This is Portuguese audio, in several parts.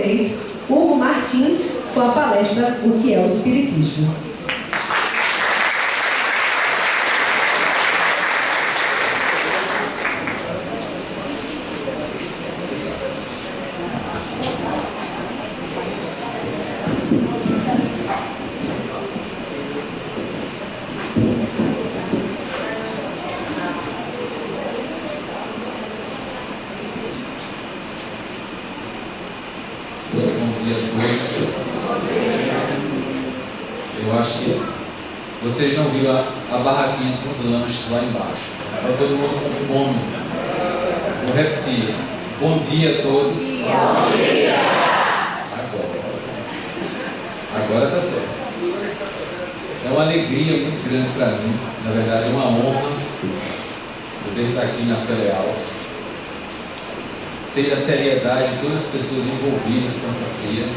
vocês Hugo Martins com a palestra O que é o Espiritismo. Eu acho que vocês não viram a barraquinha com os lanches lá embaixo. Está todo mundo com fome. Vou repetir. Bom dia a todos. Bom dia! Agora está certo. É uma alegria muito grande para mim. Na verdade, é uma honra poder estar aqui na Félia Alta. Sei a seriedade de todas as pessoas envolvidas com essa feira.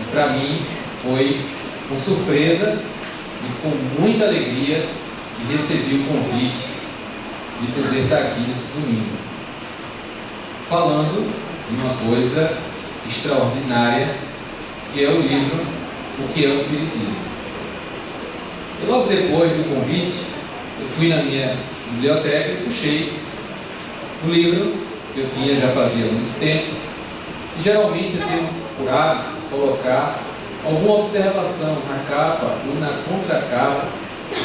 E para mim foi com surpresa e com muita alegria que recebi o convite de poder estar aqui nesse domingo, falando de uma coisa extraordinária, que é o livro O que é o Espiritismo. E logo depois do convite, eu fui na minha biblioteca e puxei o livro que eu tinha já fazia muito tempo, e geralmente eu tenho por hábito colocar alguma observação na capa ou na contracapa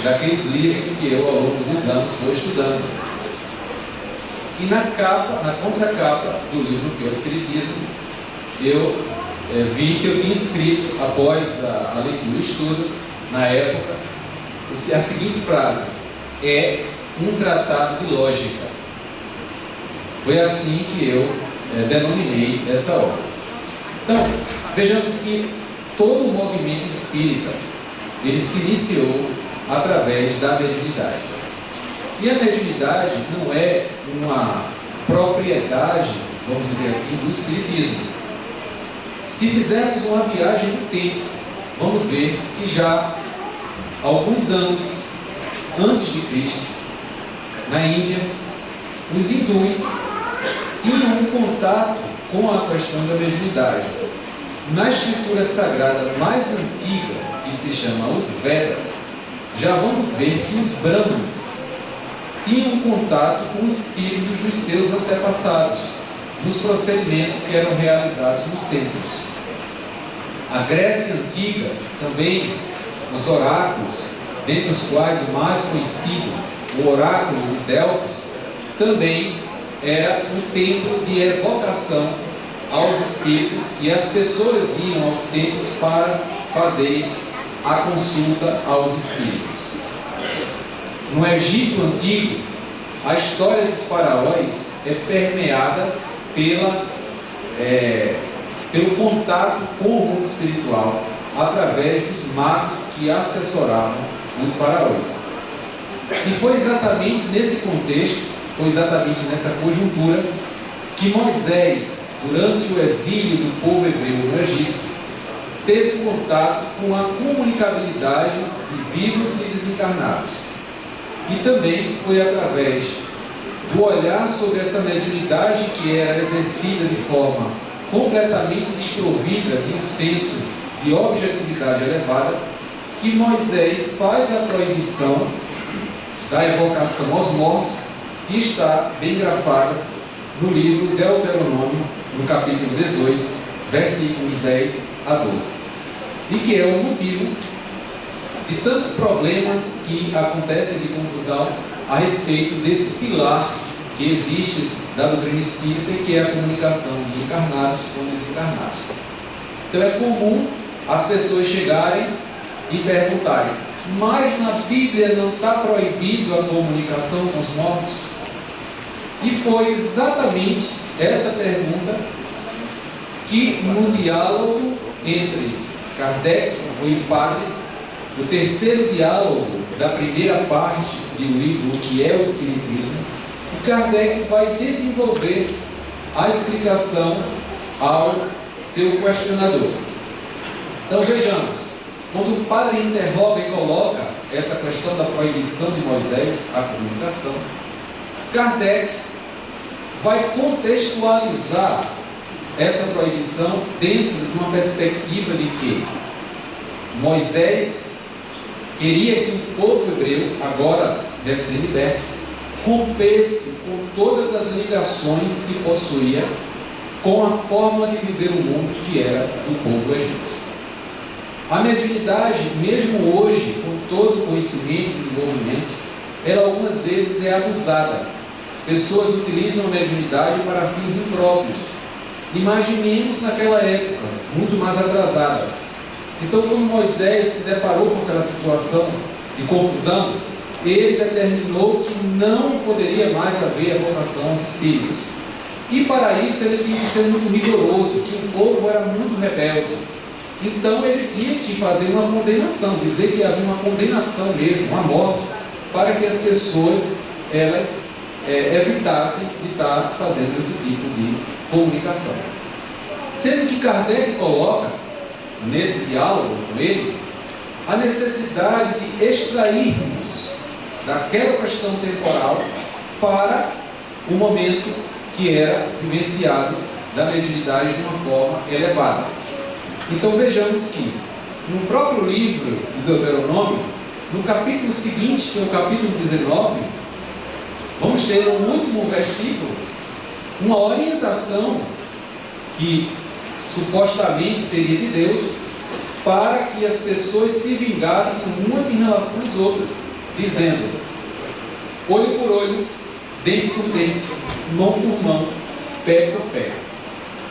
daqueles livros que eu, ao longo dos anos, vou estudando. E na contracapa do livro Que é o Espiritismo, eu vi que eu tinha escrito, após a leitura e o estudo, na época, a seguinte frase: é um tratado de lógica. Foi assim que eu denominei essa obra. Então, vejamos que todo o movimento espírita, ele se iniciou através da mediunidade. E a mediunidade não é uma propriedade, vamos dizer assim, do espiritismo. Se fizermos uma viagem no tempo, vamos ver que já há alguns anos antes de Cristo, na Índia, os hindus tinham um contato com a questão da mediunidade. Na escritura sagrada mais antiga, que se chama os Vedas, já vamos ver que os Brahmanes tinham contato com espíritos dos seus antepassados, nos procedimentos que eram realizados nos templos. A Grécia Antiga, também, os oráculos, dentre os quais o mais conhecido, o oráculo de Delfos, também era um templo de evocação aos espíritos, e as pessoas iam aos templos para fazer a consulta aos espíritos. No Egito Antigo, a história dos faraós é permeada pelo contato com o mundo espiritual através dos magos que assessoravam os faraós. E foi exatamente nesse contexto, foi exatamente nessa conjuntura que Moisés, durante o exílio do povo hebreu no Egito, teve contato com a comunicabilidade de vivos e desencarnados. E também foi através do olhar sobre essa mediunidade que era exercida de forma completamente desprovida de um senso de objetividade elevada, que Moisés faz a proibição da evocação aos mortos, que está bem grafada no livro Deuteronômio, no capítulo 18, versículos 10 a 12. E que é o motivo de tanto problema que acontece de confusão a respeito desse pilar que existe da doutrina espírita, que é a comunicação de encarnados com desencarnados. Então é comum as pessoas chegarem e perguntarem: mas na Bíblia não está proibido a comunicação com os mortos? E foi exatamente essa pergunta que, no diálogo entre Kardec e o padre, no terceiro diálogo da primeira parte do livro O que é o Espiritismo, o Kardec vai desenvolver a explicação ao seu questionador. Então vejamos, quando o padre interroga e coloca essa questão da proibição de Moisés à comunicação, Kardec vai contextualizar essa proibição dentro de uma perspectiva de que Moisés queria que o povo hebreu, agora recém-liberto, rompesse com todas as ligações que possuía com a forma de viver o mundo que era do povo egípcio. A mediunidade, mesmo hoje, com todo o conhecimento e desenvolvimento, ela algumas vezes é abusada. As pessoas utilizam a mediunidade para fins impróprios. Imaginemos naquela época, muito mais atrasada. Então, quando Moisés se deparou com aquela situação de confusão, ele determinou que não poderia mais haver a vocação aos espíritos. E para isso ele tinha que ser muito rigoroso, que o povo era muito rebelde. Então ele tinha que fazer uma condenação, dizer que havia uma condenação mesmo, uma morte, para que as pessoas elas evitassem de estar fazendo esse tipo de comunicação. Sendo que Kardec coloca nesse diálogo com ele a necessidade de extrairmos daquela questão temporal para o momento que era vivenciado da mediunidade de uma forma elevada. Então vejamos que no próprio livro de Deuteronômio, no capítulo seguinte, que é o capítulo 19, vamos ter no último versículo uma orientação que supostamente seria de Deus para que as pessoas se vingassem umas em relação às outras, dizendo: olho por olho, dente por dente, mão por mão, pé por pé.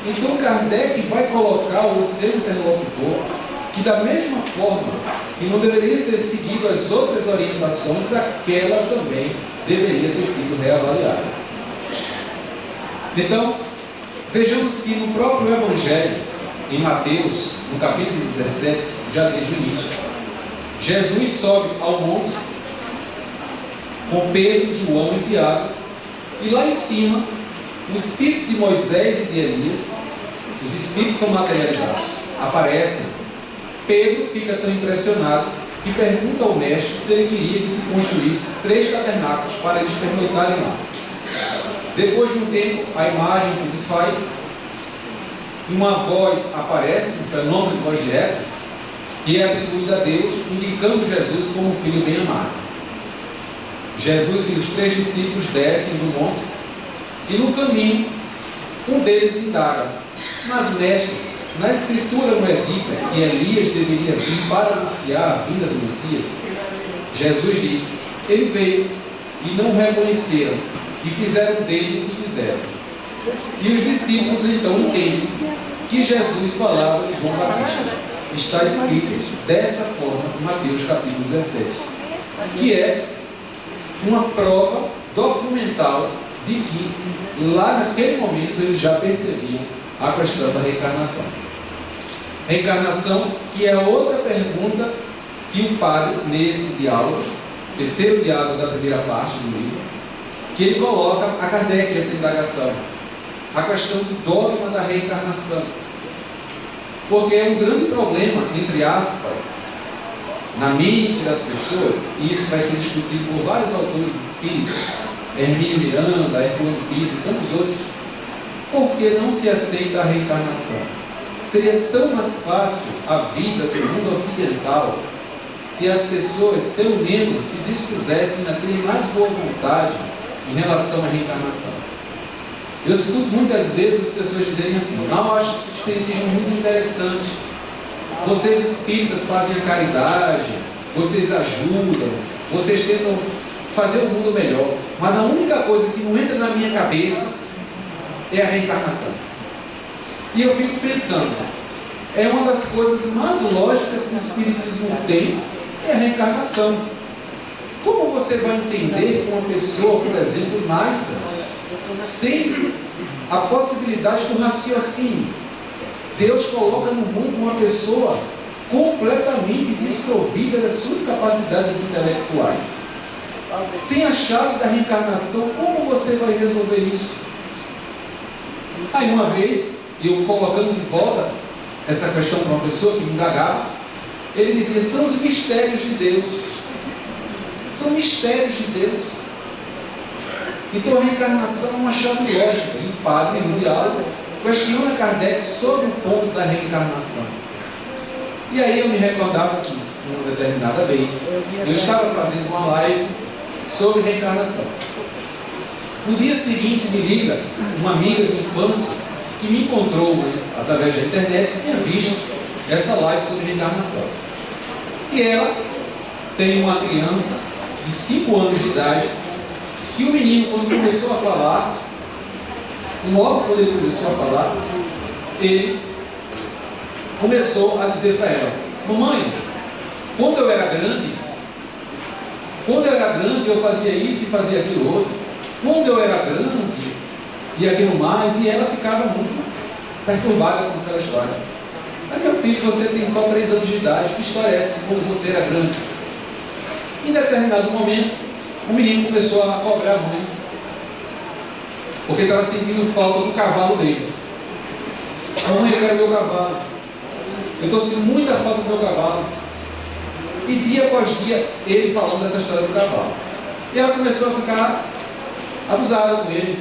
Então Kardec vai colocar o seu interlocutor que, da mesma forma que não deveria ser seguido as outras orientações, aquela também deveria ter sido reavaliada. Então, vejamos que no próprio Evangelho, em Mateus, no capítulo 17, já desde o início, Jesus sobe ao monte com Pedro, João e Tiago, e lá em cima, o espírito de Moisés e de Elias, os espíritos são materializados, aparecem. Pedro fica tão impressionado que pergunta ao mestre se ele queria que se construísse 3 tabernáculos para eles pernoitarem lá. Depois de um tempo, a imagem se desfaz, uma voz aparece, um fenômeno de voz direta, que é atribuída a Deus, indicando Jesus como um filho bem amado. Jesus e os 3 discípulos descem do monte, e no caminho, um deles indaga: mas mestre, na escritura não é dita que Elias deveria vir para anunciar a vinda do Messias? Jesus disse: ele veio, e não o reconheceram, e fizeram dele o que fizeram. E os discípulos então entendem que Jesus falava de João Batista. Está escrito dessa forma em Mateus capítulo 17, que é uma prova documental de que lá naquele momento eles já percebiam a questão da reencarnação. Reencarnação, que é outra pergunta que o padre, nesse diálogo, terceiro diálogo da primeira parte do livro, que ele coloca a Kardec essa indagação, a questão do dogma da reencarnação. Porque é um grande problema, entre aspas, na mente das pessoas, e isso vai ser discutido por vários autores espíritas, Hermínio Miranda, Herculano Pisa e tantos outros, porque não se aceita a reencarnação. Seria tão mais fácil a vida do mundo ocidental se as pessoas, pelo menos, se dispusessem a ter mais boa vontade em relação à reencarnação. Eu escuto muitas vezes as pessoas dizerem assim: não, eu acho o espiritismo muito interessante, vocês espíritas fazem a caridade, vocês ajudam, vocês tentam fazer o mundo melhor, mas a única coisa que não entra na minha cabeça é a reencarnação. E eu fico pensando, é uma das coisas mais lógicas que o espiritismo tem, é a reencarnação. Como você vai entender que uma pessoa, por exemplo, nasce sem a possibilidade do raciocínio? Deus coloca no mundo uma pessoa completamente desprovida das suas capacidades intelectuais. Sem a chave da reencarnação, como você vai resolver isso? Aí uma vez, eu colocando de volta essa questão para uma pessoa que me indagava, ele dizia: são os mistérios de Deus. São mistérios de Deus. Então a reencarnação é uma chave lógica. E o padre, no diálogo, questiona Kardec sobre o ponto da reencarnação. E aí eu me recordava que, uma determinada vez, eu estava fazendo uma live sobre reencarnação. No dia seguinte me liga uma amiga de infância que me encontrou através da internet e tinha visto essa live sobre reencarnação. E ela tem uma criança de 5 anos de idade, que o menino, quando começou a falar, logo quando ele começou a falar, ele começou a dizer para ela: mamãe, quando eu era grande eu fazia isso e fazia aquilo outro, quando eu era grande e aquilo mais, e ela ficava muito perturbada com aquela história. Mas meu filho, você tem só 3 anos de idade, que história é essa de quando você era grande? Em determinado momento, o menino começou a cobrar a mãe, porque estava sentindo falta do cavalo dele. Mamãe, eu quero meu cavalo, eu estou sentindo muita falta do meu cavalo. E dia após dia, ele falando dessa história do cavalo. E ela começou a ficar abusada com ele.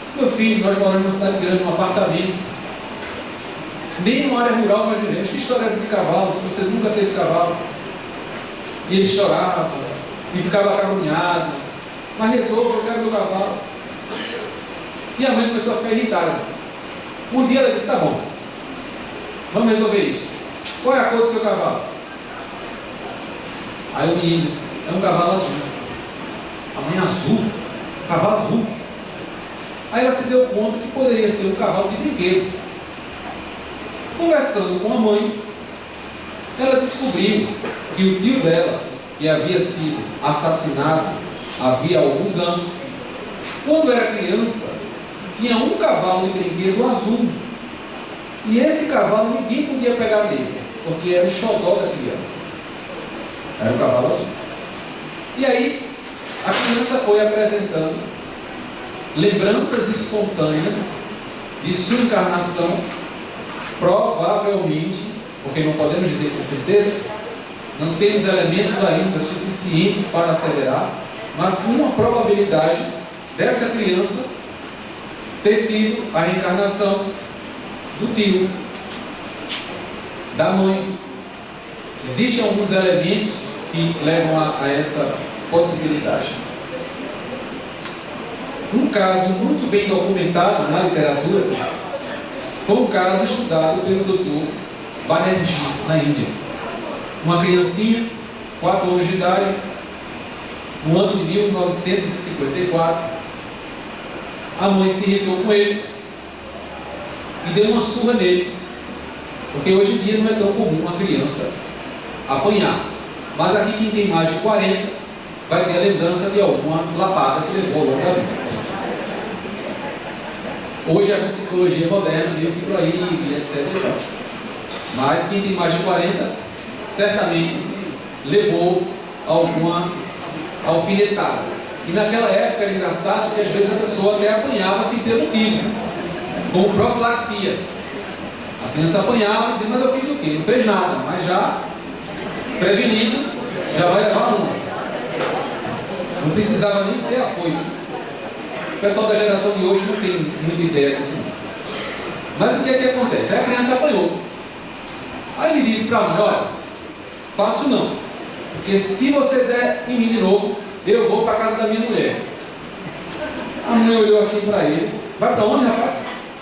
Disse: meu filho, nós moramos numa cidade grande, num apartamento, nem numa área rural nós vivemos. Que história é essa de cavalo, se você nunca teve cavalo? E ele chorava e ficava acabrunhado. Mas resolva, eu quero meu cavalo. E a mãe começou a ficar irritada. Um dia ela disse: tá bom, vamos resolver isso. Qual é a cor do seu cavalo? Aí o menino disse: é um cavalo azul. A mãe: azul? Cavalo azul? Aí ela se deu conta que poderia ser um cavalo de brinquedo. Conversando com a mãe, ela descobriu que o tio dela, que havia sido assassinado havia alguns anos, quando era criança, tinha um cavalo de brinquedo azul. E esse cavalo ninguém podia pegar nele, porque era o xodó da criança. Era um cavalo azul. E aí, a criança foi apresentando lembranças espontâneas de sua encarnação, provavelmente, porque não podemos dizer com certeza, não temos elementos ainda suficientes para acelerar, mas com uma probabilidade dessa criança ter sido a reencarnação do tio, da mãe. Existem alguns elementos que levam a essa possibilidade. Um caso muito bem documentado na literatura foi um caso estudado pelo Dr. Banerjee, na Índia. Uma criancinha, 4 anos de idade, no ano de 1954, a mãe se irritou com ele e deu uma surra nele, porque hoje em dia não é tão comum uma criança apanhar, mas aqui quem tem mais de 40 vai ter a lembrança de alguma lapada que levou ao longo da vida. Hoje a psicologia moderna meio que proíbe, etc. Mas quem tem mais de 40 certamente levou alguma alfinetada. E naquela época era engraçado que às vezes a pessoa até apanhava sem ter motivo, como profilaxia. A criança apanhava e dizia: mas eu fiz o quê? Não fez nada, mas já prevenido, já vai levar uma. Não precisava nem ser apoio. O pessoal da geração de hoje não tem muita ideia disso. Mas o que é que acontece? Aí a criança apanhou. Aí ele disse para a mãe: olha, faço não, porque se você der em mim de novo, eu vou para a casa da minha mulher. A mulher olhou assim para ele: vai para onde, rapaz?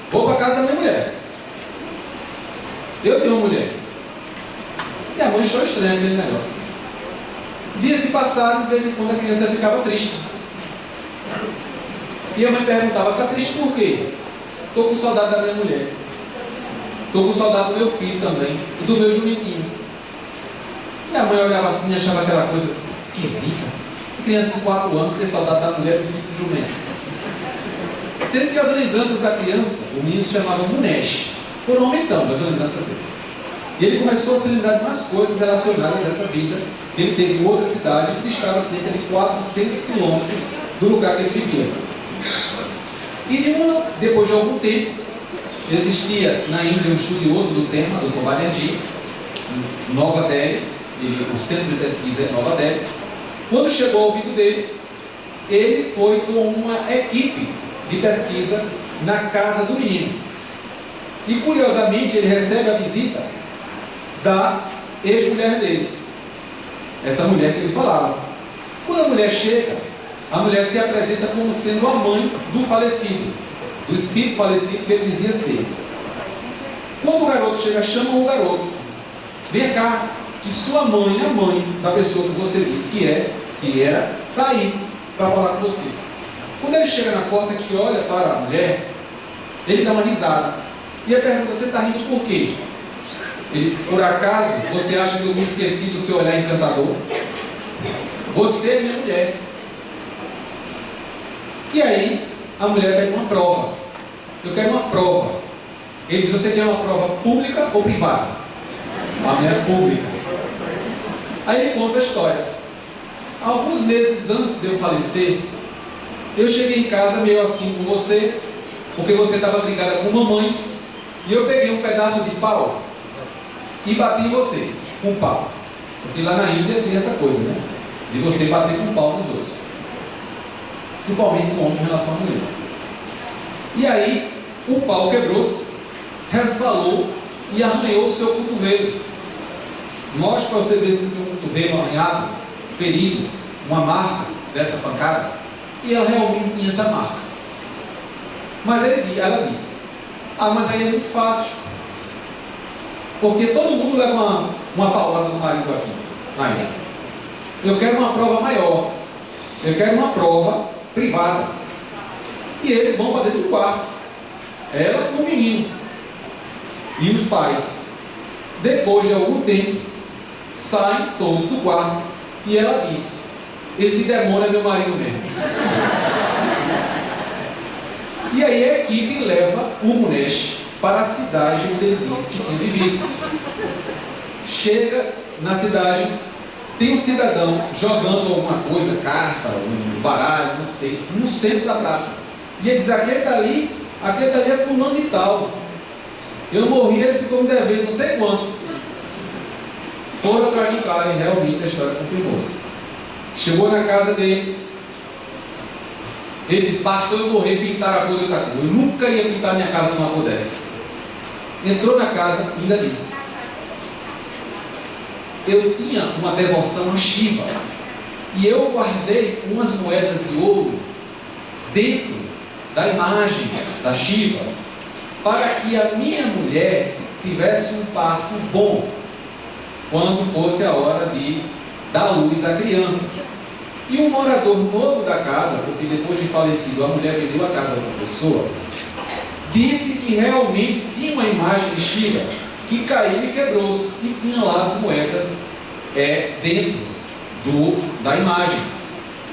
Vou para a casa da minha mulher. Eu tenho uma mulher. E a mãe achou estranho aquele negócio. Dias se passaram, de vez em quando a criança ficava triste. E a mãe perguntava: está triste por quê? Estou com saudade da minha mulher. Estou com saudade do meu filho também, e do meu jumentinho. E a mãe olhava assim e achava aquela coisa esquisita. A criança de 4 anos ter saudade da mulher, do filho, do jumento. Sendo que as lembranças da criança, o menino se chamava Munesh, foram aumentando as lembranças dele. E ele começou a se lembrar de mais coisas relacionadas a essa vida que ele teve em outra cidade que estava a cerca de 400 quilômetros do lugar que ele vivia. E depois de algum tempo, existia na Índia um estudioso do tema, Dr. Banerjee, em Nova Delhi, o centro de pesquisa é Nova Delhi. Quando chegou ao ouvido dele, ele foi com uma equipe de pesquisa na casa do menino. E curiosamente ele recebe a visita da ex-mulher dele, essa mulher que ele falava. Quando a mulher chega, a mulher se apresenta como sendo a mãe do falecido, do espírito falecido que ele dizia ser. Quando o garoto chega, chama o garoto: vem cá, que sua mãe, a mãe da pessoa que você disse que era, está aí para falar com você. Quando ele chega na porta, que olha para a mulher, ele dá uma risada. E ele pergunta: você está rindo por quê? Ele: por acaso você acha que eu me esqueci do seu olhar encantador? Você é minha mulher. E aí a mulher pede uma prova. Eu quero uma prova. Ele diz: você quer uma prova pública ou privada? A mulher: pública. Aí ele conta a história. Alguns meses antes de eu falecer, eu cheguei em casa meio assim com você, porque você estava brigada com mamãe, e eu peguei um pedaço de pau e bati em você com pau. Porque lá na Índia tem essa coisa, né? De você bater com pau nos outros, principalmente no homem em relação à mulher. E aí o pau quebrou-se, resvalou e arranhou o seu cotovelo. Mostra para você ver se tem um cotovelo arranhado, ferido, uma marca dessa pancada. E ela realmente tinha essa marca. Mas ela disse: ah, mas aí é muito fácil, porque todo mundo leva uma paulada do marido aqui. Aí, eu quero uma prova maior. Eu quero uma prova privada. E eles vão para dentro do quarto, ela com o menino e os pais. Depois de algum tempo, saem todos do quarto e ela diz: esse demônio é meu marido mesmo. E aí a equipe leva o Munesh para a cidade onde ele disse que tinha vivido. Chega na cidade, tem um cidadão jogando alguma coisa, carta, um baralho, não sei, no centro da praça. E ele diz: aquele dali é fulano de tal. Eu morri, ele ficou me devendo não sei quantos. Foram atrás do cara e realmente a história confirmou-se. Chegou na casa dele, ele disse: pastor, eu morri, pintar a cor de outra cor. Eu nunca ia pintar minha casa numa cor dessa. Entrou na casa e ainda disse: eu tinha uma devoção a Shiva, e eu guardei umas moedas de ouro dentro da imagem da Shiva, para que a minha mulher tivesse um parto bom quando fosse a hora de dar luz à criança. E um morador novo da casa, porque depois de falecido a mulher vendeu a casa a outra pessoa, disse que realmente tinha uma imagem de Shiva que caiu e quebrou-se, e tinha lá as moedas dentro da imagem.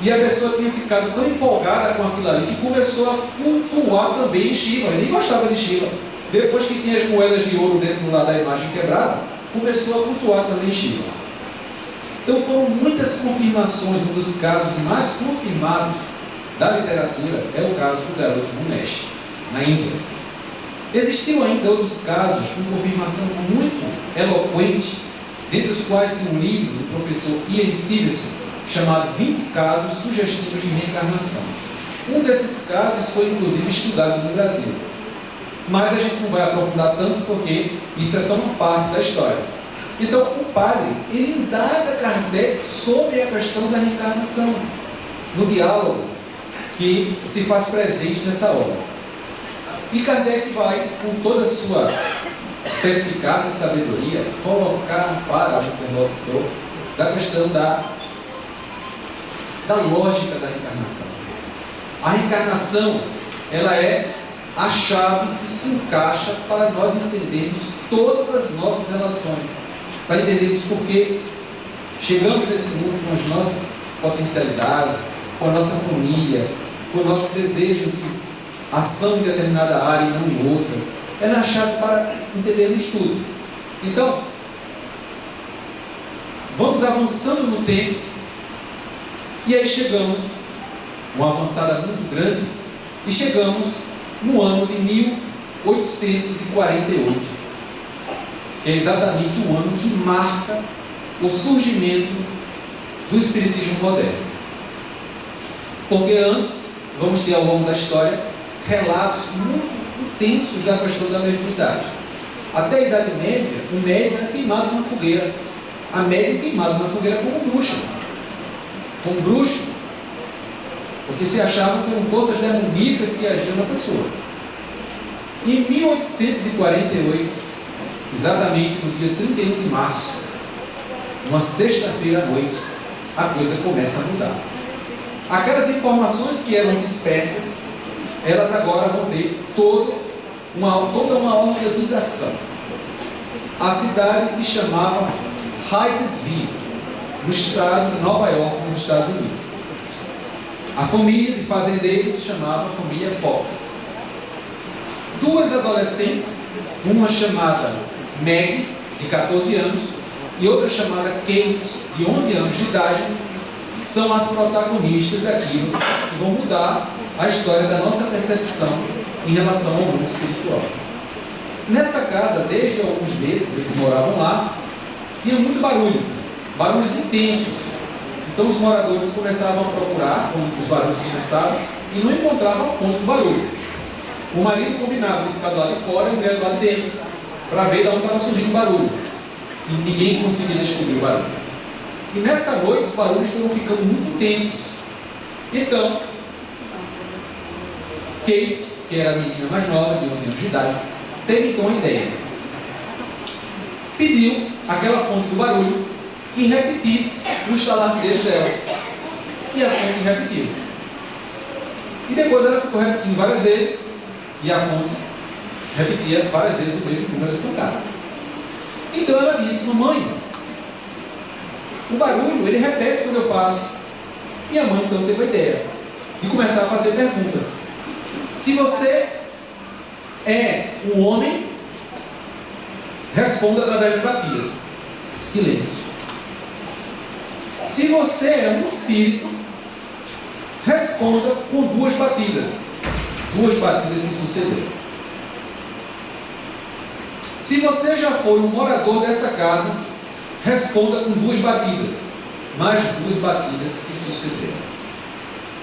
E a pessoa tinha ficado tão empolgada com aquilo ali que começou a cultuar também Shiva. Ele nem gostava de Shiva. Depois que tinha as moedas de ouro dentro lá da imagem quebrada, começou a cultuar também Shiva. Então foram muitas confirmações. Um dos casos mais confirmados da literatura é o caso do garoto Munesh, na Índia. Existiam ainda outros casos com confirmação muito eloquente, dentre os quais tem um livro do professor Ian Stevenson, chamado 20 casos sugestivos de reencarnação. Um desses casos foi inclusive estudado no Brasil, mas a gente não vai aprofundar tanto porque isso é só uma parte da história. Então o padre, ele indaga Kardec sobre a questão da reencarnação, no diálogo que se faz presente nessa obra. E Kardec vai, com toda a sua perspicácia e sabedoria, colocar para o interlocutor da questão da lógica da reencarnação. A reencarnação, ela é a chave que se encaixa para nós entendermos todas as nossas relações, para entendermos por que chegamos nesse mundo com as nossas potencialidades, com a nossa família, com o nosso desejo de ação em determinada área e não em outra. É a chave para entendermos tudo. Então, vamos avançando no tempo, e aí chegamos, uma avançada muito grande, e chegamos no ano de 1848, que é exatamente o ano que marca o surgimento do Espiritismo moderno. Porque antes, vamos ter ao longo da história, relatos muito tensos da questão da mediunidade. Até a Idade Média, o médium era queimado na fogueira. A médium queimado na fogueira como bruxa. Como bruxo. Porque se achavam que eram forças demoníacas que agiam na pessoa. Em 1848, exatamente no dia 31 de março, uma sexta-feira à noite, a coisa começa a mudar. Aquelas informações que eram dispersas, elas agora vão ter toda uma organização. A cidade se chamava Hydesville, no estado de Nova York, nos Estados Unidos. A família de fazendeiros se chamava família Fox. Duas adolescentes, uma chamada Meg, de 14 anos, e outra chamada Kate, de 11 anos de idade, são as protagonistas daquilo que vão mudar a história da nossa percepção em relação ao mundo espiritual. Nessa casa, desde alguns meses, eles moravam lá, tinha muito barulho, barulhos intensos. Então os moradores começavam a procurar, quando os barulhos começavam, e não encontravam a fonte do barulho. O marido combinava de ficar do lado de fora e a mulher do lado de dentro, para ver de onde estava surgindo o barulho. E ninguém conseguia descobrir o barulho. E nessa noite os barulhos foram ficando muito intensos. Então, Kate, que era a menina mais nova, de 11 anos de idade, teve então a ideia. Pediu aquela fonte do barulho que repetisse o estalar de dedos dela. E a fonte repetiu. E depois ela ficou repetindo várias vezes, e a fonte repetia várias vezes o mesmo número de pancadas. Então ela disse: mamãe, o barulho ele repete quando eu faço. E a mãe então teve a ideia de começar a fazer perguntas. Se você é um homem, responda através de batidas. Silêncio. Se você é um espírito, responda com 2 batidas. 2 batidas se sucederam. Se você já foi um morador dessa casa, responda com 2 batidas. Mais 2 batidas se sucederam.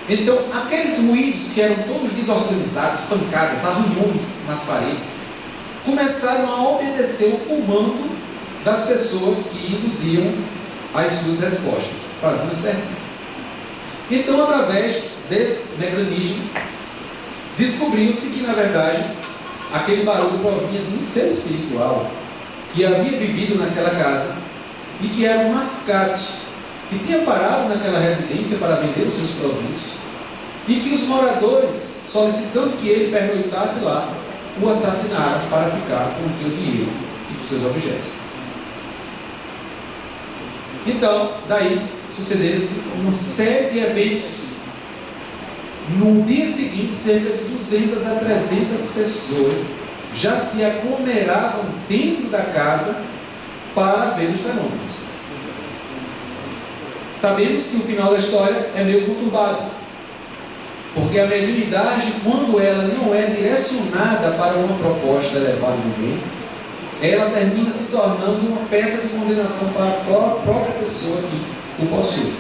Então, aqueles ruídos que eram todos desorganizados, pancadas, arranhões nas paredes, começaram a obedecer o comando das pessoas que induziam as suas respostas, faziam as perguntas. Então, através desse mecanismo, descobriu-se que, na verdade, aquele barulho provinha de um ser espiritual que havia vivido naquela casa e que era um mascate que tinha parado naquela residência para vender os seus produtos e que os moradores, solicitando que ele pernoitasse lá, o assassinaram para ficar com o seu dinheiro e com seus objetos. Então, daí sucederam-se uma série de eventos. No dia seguinte, cerca de 200 a 300 pessoas já se aglomeravam dentro da casa para ver os fenômenos. Sabemos que o final da história é meio conturbado, porque a mediunidade, quando ela não é direcionada para uma proposta elevada no bem, ela termina se tornando uma peça de condenação para a própria pessoa que o possui.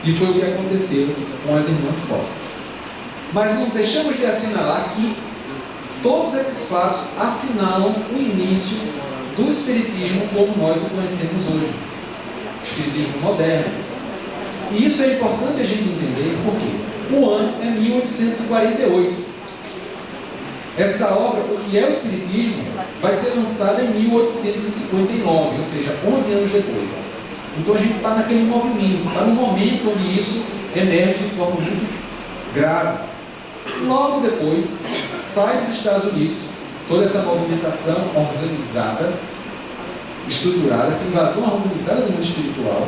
E foi o que aconteceu com as irmãs Fox. Mas não deixamos de assinalar que todos esses fatos assinalam o início do Espiritismo como nós o conhecemos hoje. O Espiritismo moderno. E isso é importante a gente entender porque o ano é 1848. Essa obra, o que é o Espiritismo, vai ser lançada em 1859, ou seja, 11 anos depois. Então a gente está naquele movimento, está no momento onde isso emerge de forma muito grave. Logo depois, sai dos Estados Unidos toda essa movimentação organizada, estruturada, essa invasão organizada no mundo espiritual,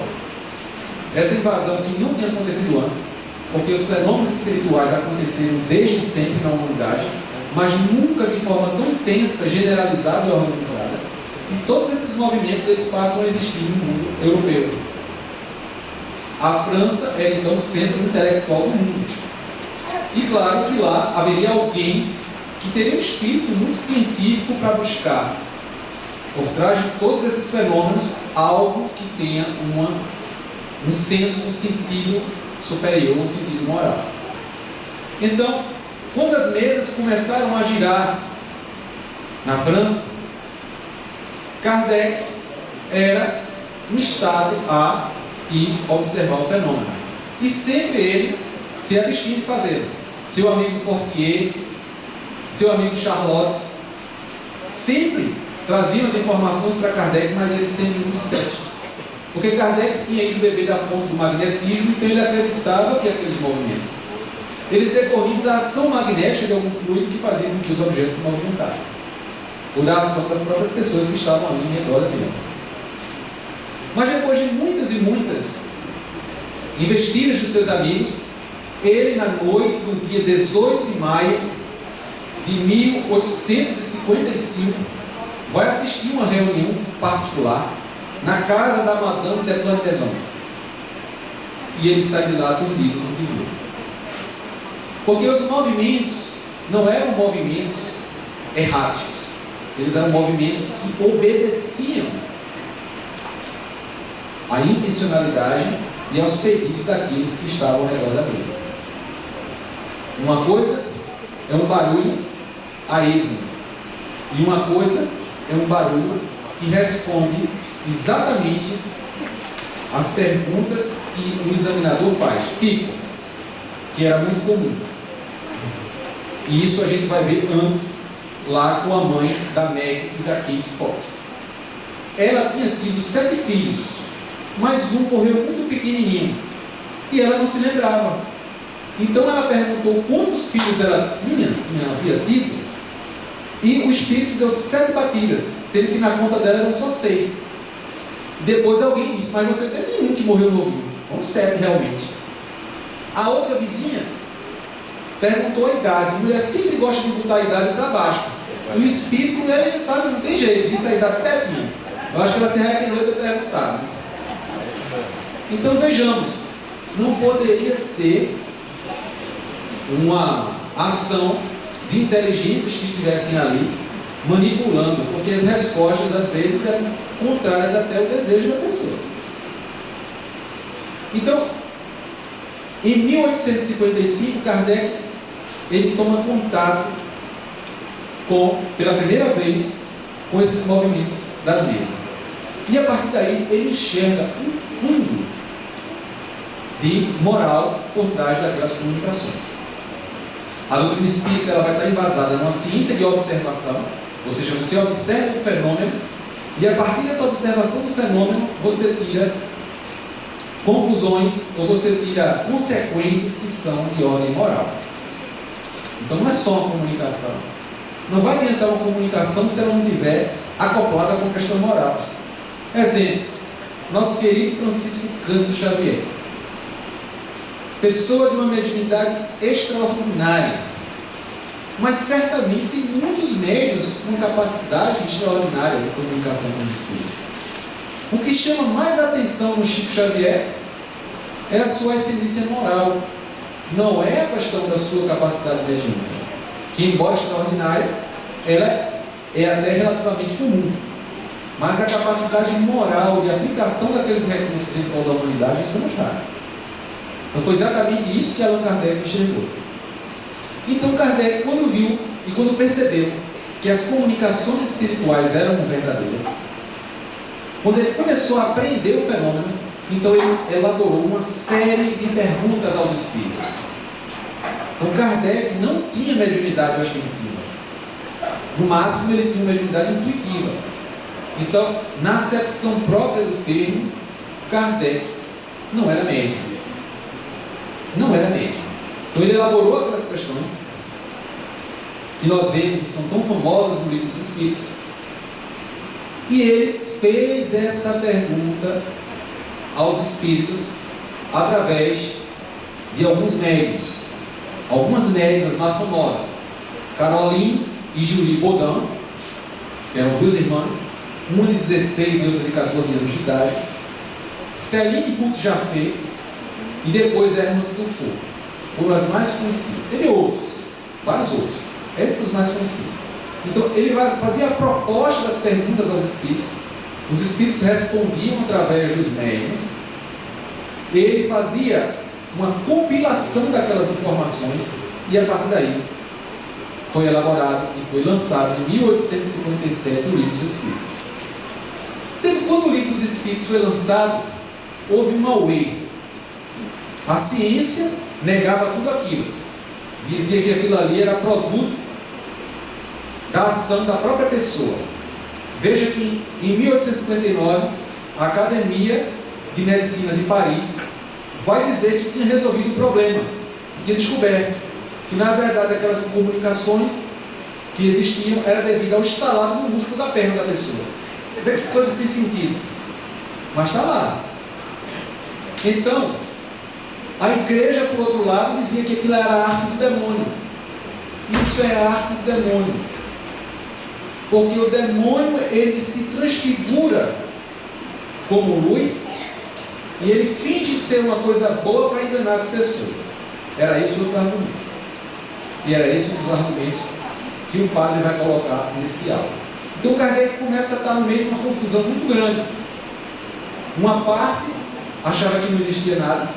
essa invasão que não tinha acontecido antes, porque os fenômenos espirituais aconteceram desde sempre na humanidade, mas nunca de forma tão tensa, generalizada e organizada. E todos esses movimentos eles passam a existir no mundo europeu. A França era então o centro intelectual do mundo. E claro que lá haveria alguém que teria um espírito muito científico para buscar, por trás de todos esses fenômenos, algo que tenha um senso, um sentido superior, um sentido moral. Então, quando as mesas começaram a girar na França, Kardec era instado a ir observar o fenômeno. E sempre ele se abstinha de fazê-lo. Seu amigo Fortier, seu amigo Charlotte, sempre traziam as informações para Kardec, mas ele sempre muito cético. Porque Kardec tinha ido beber da fonte do magnetismo, então ele acreditava que aqueles movimentos, eles decorriam da ação magnética de algum fluido que fazia com que os objetos se movimentassem, ou da ação das próprias pessoas que estavam ali em redor da mesa. Mas depois de muitas e muitas investidas dos seus amigos, ele, na noite do dia 18 de maio de 1855, vai assistir uma reunião particular na casa da Madame de Plantaison. E ele sai de lá aturdido com o que viu. Porque os movimentos não eram movimentos erráticos, eles eram movimentos que obedeciam à intencionalidade e aos pedidos daqueles que estavam ao redor da mesa. Uma coisa é um barulho a esmo, e uma coisa é um barulho que responde exatamente às perguntas que o examinador faz, tipo, que era muito comum. E isso a gente vai ver antes, lá com a mãe da Meg e da Kate Fox. Ela tinha tido 7 filhos, mas um morreu muito pequenininho, e ela não se lembrava. Então ela perguntou quantos filhos ela havia tido, e o espírito deu 7 batidas, sendo que na conta dela eram só 6. Depois alguém disse, mas você tem nenhum que morreu novinho. São 7 realmente. A outra vizinha perguntou a idade. A mulher sempre gosta de botar a idade para baixo. E o espírito, ele sabe, não tem jeito, disse a idade certinha. Eu acho que ela se arrependeu de ter perguntado. Então vejamos, não poderia ser uma ação de inteligências que estivessem ali manipulando, porque as respostas às vezes eram contrárias até ao desejo da pessoa. Então, em 1855, Kardec ele toma contato pela primeira vez com esses movimentos das mesas. E a partir daí ele enxerga um fundo de moral por trás daquelas comunicações. A doutrina espírita ela vai estar embasada numa ciência de observação, ou seja, você observa o fenômeno e a partir dessa observação do fenômeno você tira conclusões ou você tira consequências que são de ordem moral. Então não é só uma comunicação. Não vai adiantar uma comunicação se ela não estiver acoplada com a questão moral. Exemplo, nosso querido Francisco Cândido Xavier, pessoa de uma mediunidade extraordinária, mas certamente tem muitos médiuns com capacidade extraordinária de comunicação com os espíritos. O que chama mais atenção no Chico Xavier é a sua ascendência moral, não é a questão da sua capacidade mediúnica, que embora extraordinária, ela é até relativamente comum, mas a capacidade moral de aplicação daqueles recursos em prol da humanidade, isso não está. Então foi exatamente isso que Allan Kardec enxergou. Então Kardec, quando viu e quando percebeu que as comunicações espirituais eram verdadeiras, quando ele começou a aprender o fenômeno, então ele elaborou uma série de perguntas aos espíritos. Então Kardec não tinha mediunidade ostensiva. No máximo ele tinha uma mediunidade intuitiva. Então, na acepção própria do termo, Kardec não era médium. Não era médium. Então ele elaborou aquelas questões que nós vemos e são tão famosas no Livro dos Espíritos. E ele fez essa pergunta aos espíritos através de alguns médiuns. Algumas médiuns, as mais famosas, Caroline e Julie Baudin, que eram 2 irmãs, uma de 16 e outra de 14 anos de idade, Céline Bout-Jaffé e depois Hermance Dufour. Foram as mais conhecidas. Teve outros, vários outros. Esses os mais conhecidos. Então ele fazia a proposta das perguntas aos espíritos. Os espíritos respondiam através dos médiuns. Ele fazia uma compilação daquelas informações e a partir daí foi elaborado e foi lançado em 1857 o Livro dos Espíritos. Sempre quando o Livro dos Espíritos foi lançado, houve um auê. A ciência negava tudo aquilo. Dizia que aquilo ali era produto da ação da própria pessoa. Veja que em 1859, a Academia de Medicina de Paris vai dizer que tinha resolvido o problema, que tinha descoberto que na verdade aquelas comunicações que existiam era devido ao estalado no músculo da perna da pessoa. Vê que coisa sem sentido, mas está lá. Então, a igreja, por outro lado, dizia que aquilo era a arte do demônio. Isso é a arte do demônio, porque o demônio, ele se transfigura como luz e ele finge ser uma coisa boa para enganar as pessoas. Era esse o outro argumento. E era esse um dos argumentos que o padre vai colocar nesse diálogo. Então Kardec começa a estar no meio de uma confusão muito grande. Uma parte achava que não existia nada,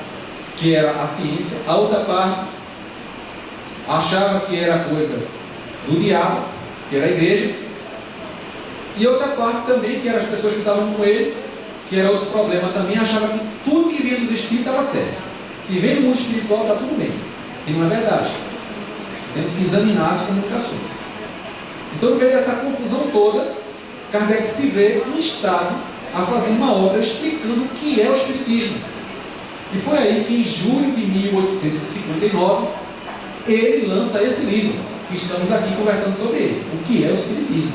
que era a ciência. A outra parte achava que era coisa do diabo, que era a igreja. E outra parte também, que eram as pessoas que estavam com ele, que era outro problema também, achava que tudo que vinha dos espíritos estava certo. Se vem no mundo espiritual, está tudo bem. Que não é verdade. Temos que examinar as comunicações. Então, no meio dessa confusão toda, Kardec se vê instado a fazer uma obra explicando o que é o Espiritismo. E foi aí que, em julho de 1859, ele lança esse livro, que estamos aqui conversando sobre ele, o que é o Espiritismo.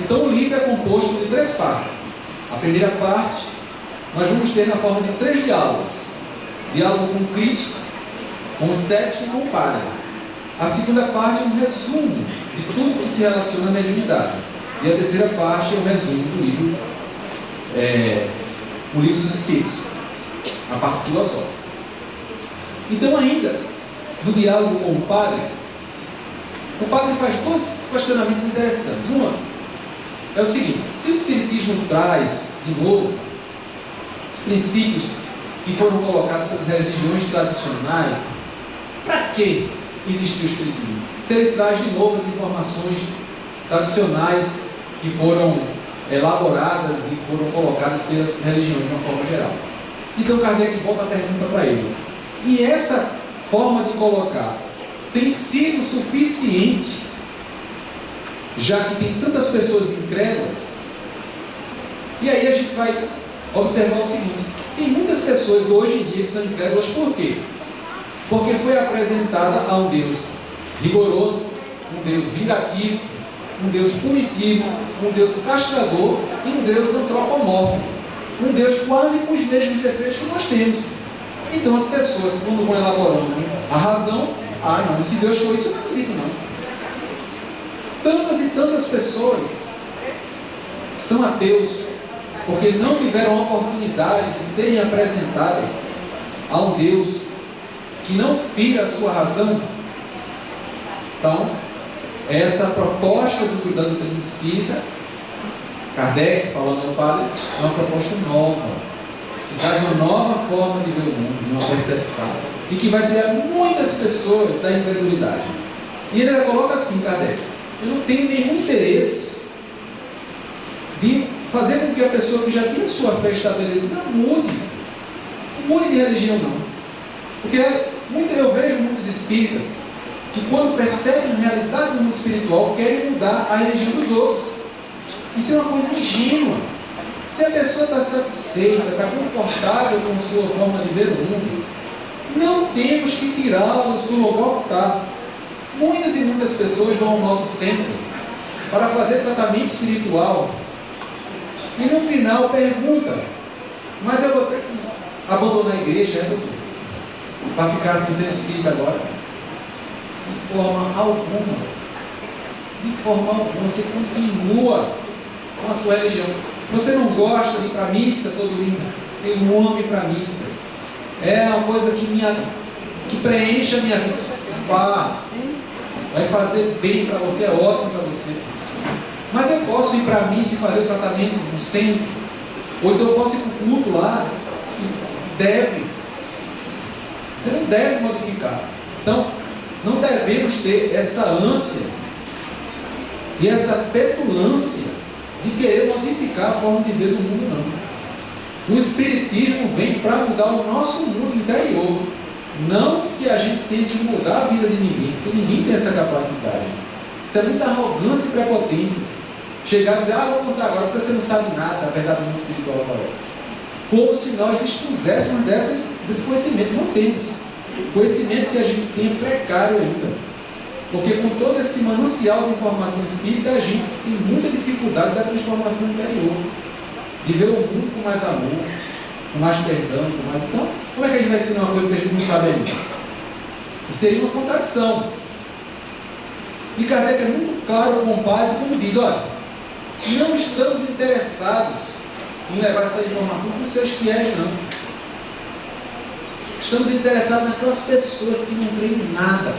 Então, o livro é composto de 3 partes. A primeira parte, nós vamos ter na forma de 3 diálogos. Diálogo com o crítico, com o cético e com o padre. A segunda parte é um resumo de tudo que se relaciona à mediunidade. E a terceira parte é um resumo do livro, o Livro dos Espíritos, a parte filosófica. Então, ainda, no diálogo com o padre faz 2 questionamentos interessantes. Uma é o seguinte: se o Espiritismo traz, de novo, os princípios que foram colocados pelas religiões tradicionais, para que existiu o Espiritismo? Se ele traz de novo as informações tradicionais que foram elaboradas e foram colocadas pelas religiões de uma forma geral. Então Kardec volta a pergunta para ele: e essa forma de colocar tem sido suficiente, já que tem tantas pessoas incrédulas? E aí a gente vai observar o seguinte: tem muitas pessoas hoje em dia que são incrédulas. Por quê? Porque foi apresentada a um Deus rigoroso, um Deus vingativo, um Deus punitivo, um Deus castrador e um Deus antropomórfico, um Deus quase com os mesmos defeitos que nós temos. Então as pessoas, quando vão elaborando a razão, não, se Deus for isso, eu não acredito não. Tantas e tantas pessoas são ateus porque não tiveram a oportunidade de serem apresentadas a um Deus que não fira a sua razão. Então, essa proposta da doutrina espírita, Kardec, falando ao padre, é uma proposta nova, que traz uma nova forma de ver o mundo, uma percepção, e que vai tirar muitas pessoas da incredulidade. E ele coloca assim, Kardec: eu não tenho nenhum interesse de fazer com que a pessoa que já tem sua fé estabelecida mude de religião, não. Porque eu vejo muitos espíritas que, quando percebem a realidade do mundo espiritual, querem mudar a religião dos outros. Isso é uma coisa ingênua. Se a pessoa está satisfeita, está confortável com a sua forma de ver o mundo, não temos que tirá-los do lugar que está. Muitas e muitas pessoas vão ao nosso centro para fazer tratamento espiritual e no final pergunta: mas eu vou ter que abandonar a igreja, doutor? Para ficar assim sem espírito agora? De forma alguma. De forma alguma. Você continua com a sua religião. Você não gosta de ir para a missa todo domingo? Tem um homem para a missa. É uma coisa que preenche a minha vida. Vá. Vai fazer bem para você, é ótimo para você. Mas eu posso ir para a missa e fazer o tratamento no centro? Ou então eu posso ir para o culto lá? Deve. Você não deve modificar. Então, não devemos ter essa ânsia e essa petulância de querer modificar a forma de ver do mundo, não. O Espiritismo vem para mudar o nosso mundo interior. Não que a gente tenha que mudar a vida de ninguém, porque ninguém tem essa capacidade. Isso é muita arrogância e prepotência. Chegar e dizer, vou contar agora porque você não sabe nada da verdade do mundo espiritual. Como se nós dispuséssemos desse conhecimento. Não temos. O conhecimento que a gente tem é precário ainda. Porque com todo esse manancial de informação espírita, a gente tem muita dificuldade da transformação interior. De ver o mundo com mais amor, com mais perdão, com mais... Então, como é que a gente vai ensinar uma coisa que a gente não sabe ainda? Seria uma contradição. E Kardec é muito claro com o Padre, como diz, olha, não estamos interessados em levar essa informação para os seus fiéis, não. Estamos interessados naquelas pessoas que não creem em nada,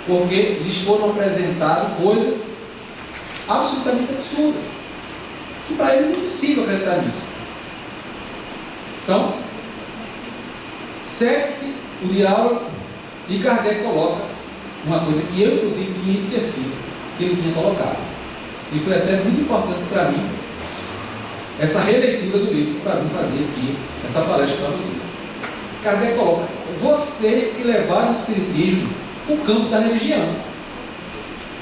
porque lhes foram apresentadas coisas absolutamente absurdas, que para eles é impossível acreditar nisso. Então, segue-se o diálogo e Kardec coloca uma coisa que eu, inclusive, tinha esquecido, que ele tinha colocado. E foi até muito importante para mim, essa releitura do livro, para mim fazer aqui essa palestra para vocês. Kardec coloca, vocês que levaram o Espiritismo para o campo da religião.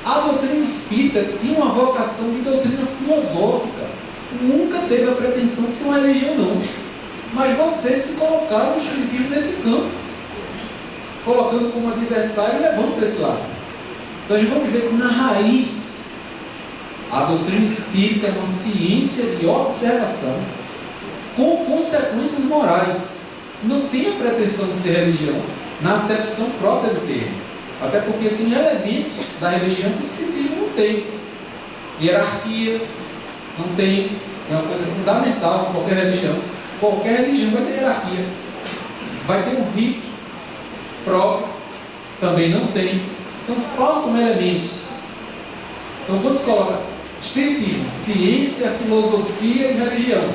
A doutrina espírita tinha uma vocação de doutrina filosófica. Nunca teve a pretensão de ser uma religião, não. Mas vocês que colocaram o Espiritismo nesse campo, colocando como adversário e levando para esse lado. Então, nós vamos ver que na raiz, a doutrina espírita é uma ciência de observação com consequências morais. Não tem a pretensão de ser religião na acepção própria do termo. Até porque tem elementos da religião que o Espiritismo não tem. Hierarquia, não tem. É uma coisa fundamental em qualquer religião. Qualquer religião vai ter hierarquia. Vai ter um rito próprio, também não tem. Então faltam elementos. Então quando se coloca Espiritismo, ciência, filosofia e religião,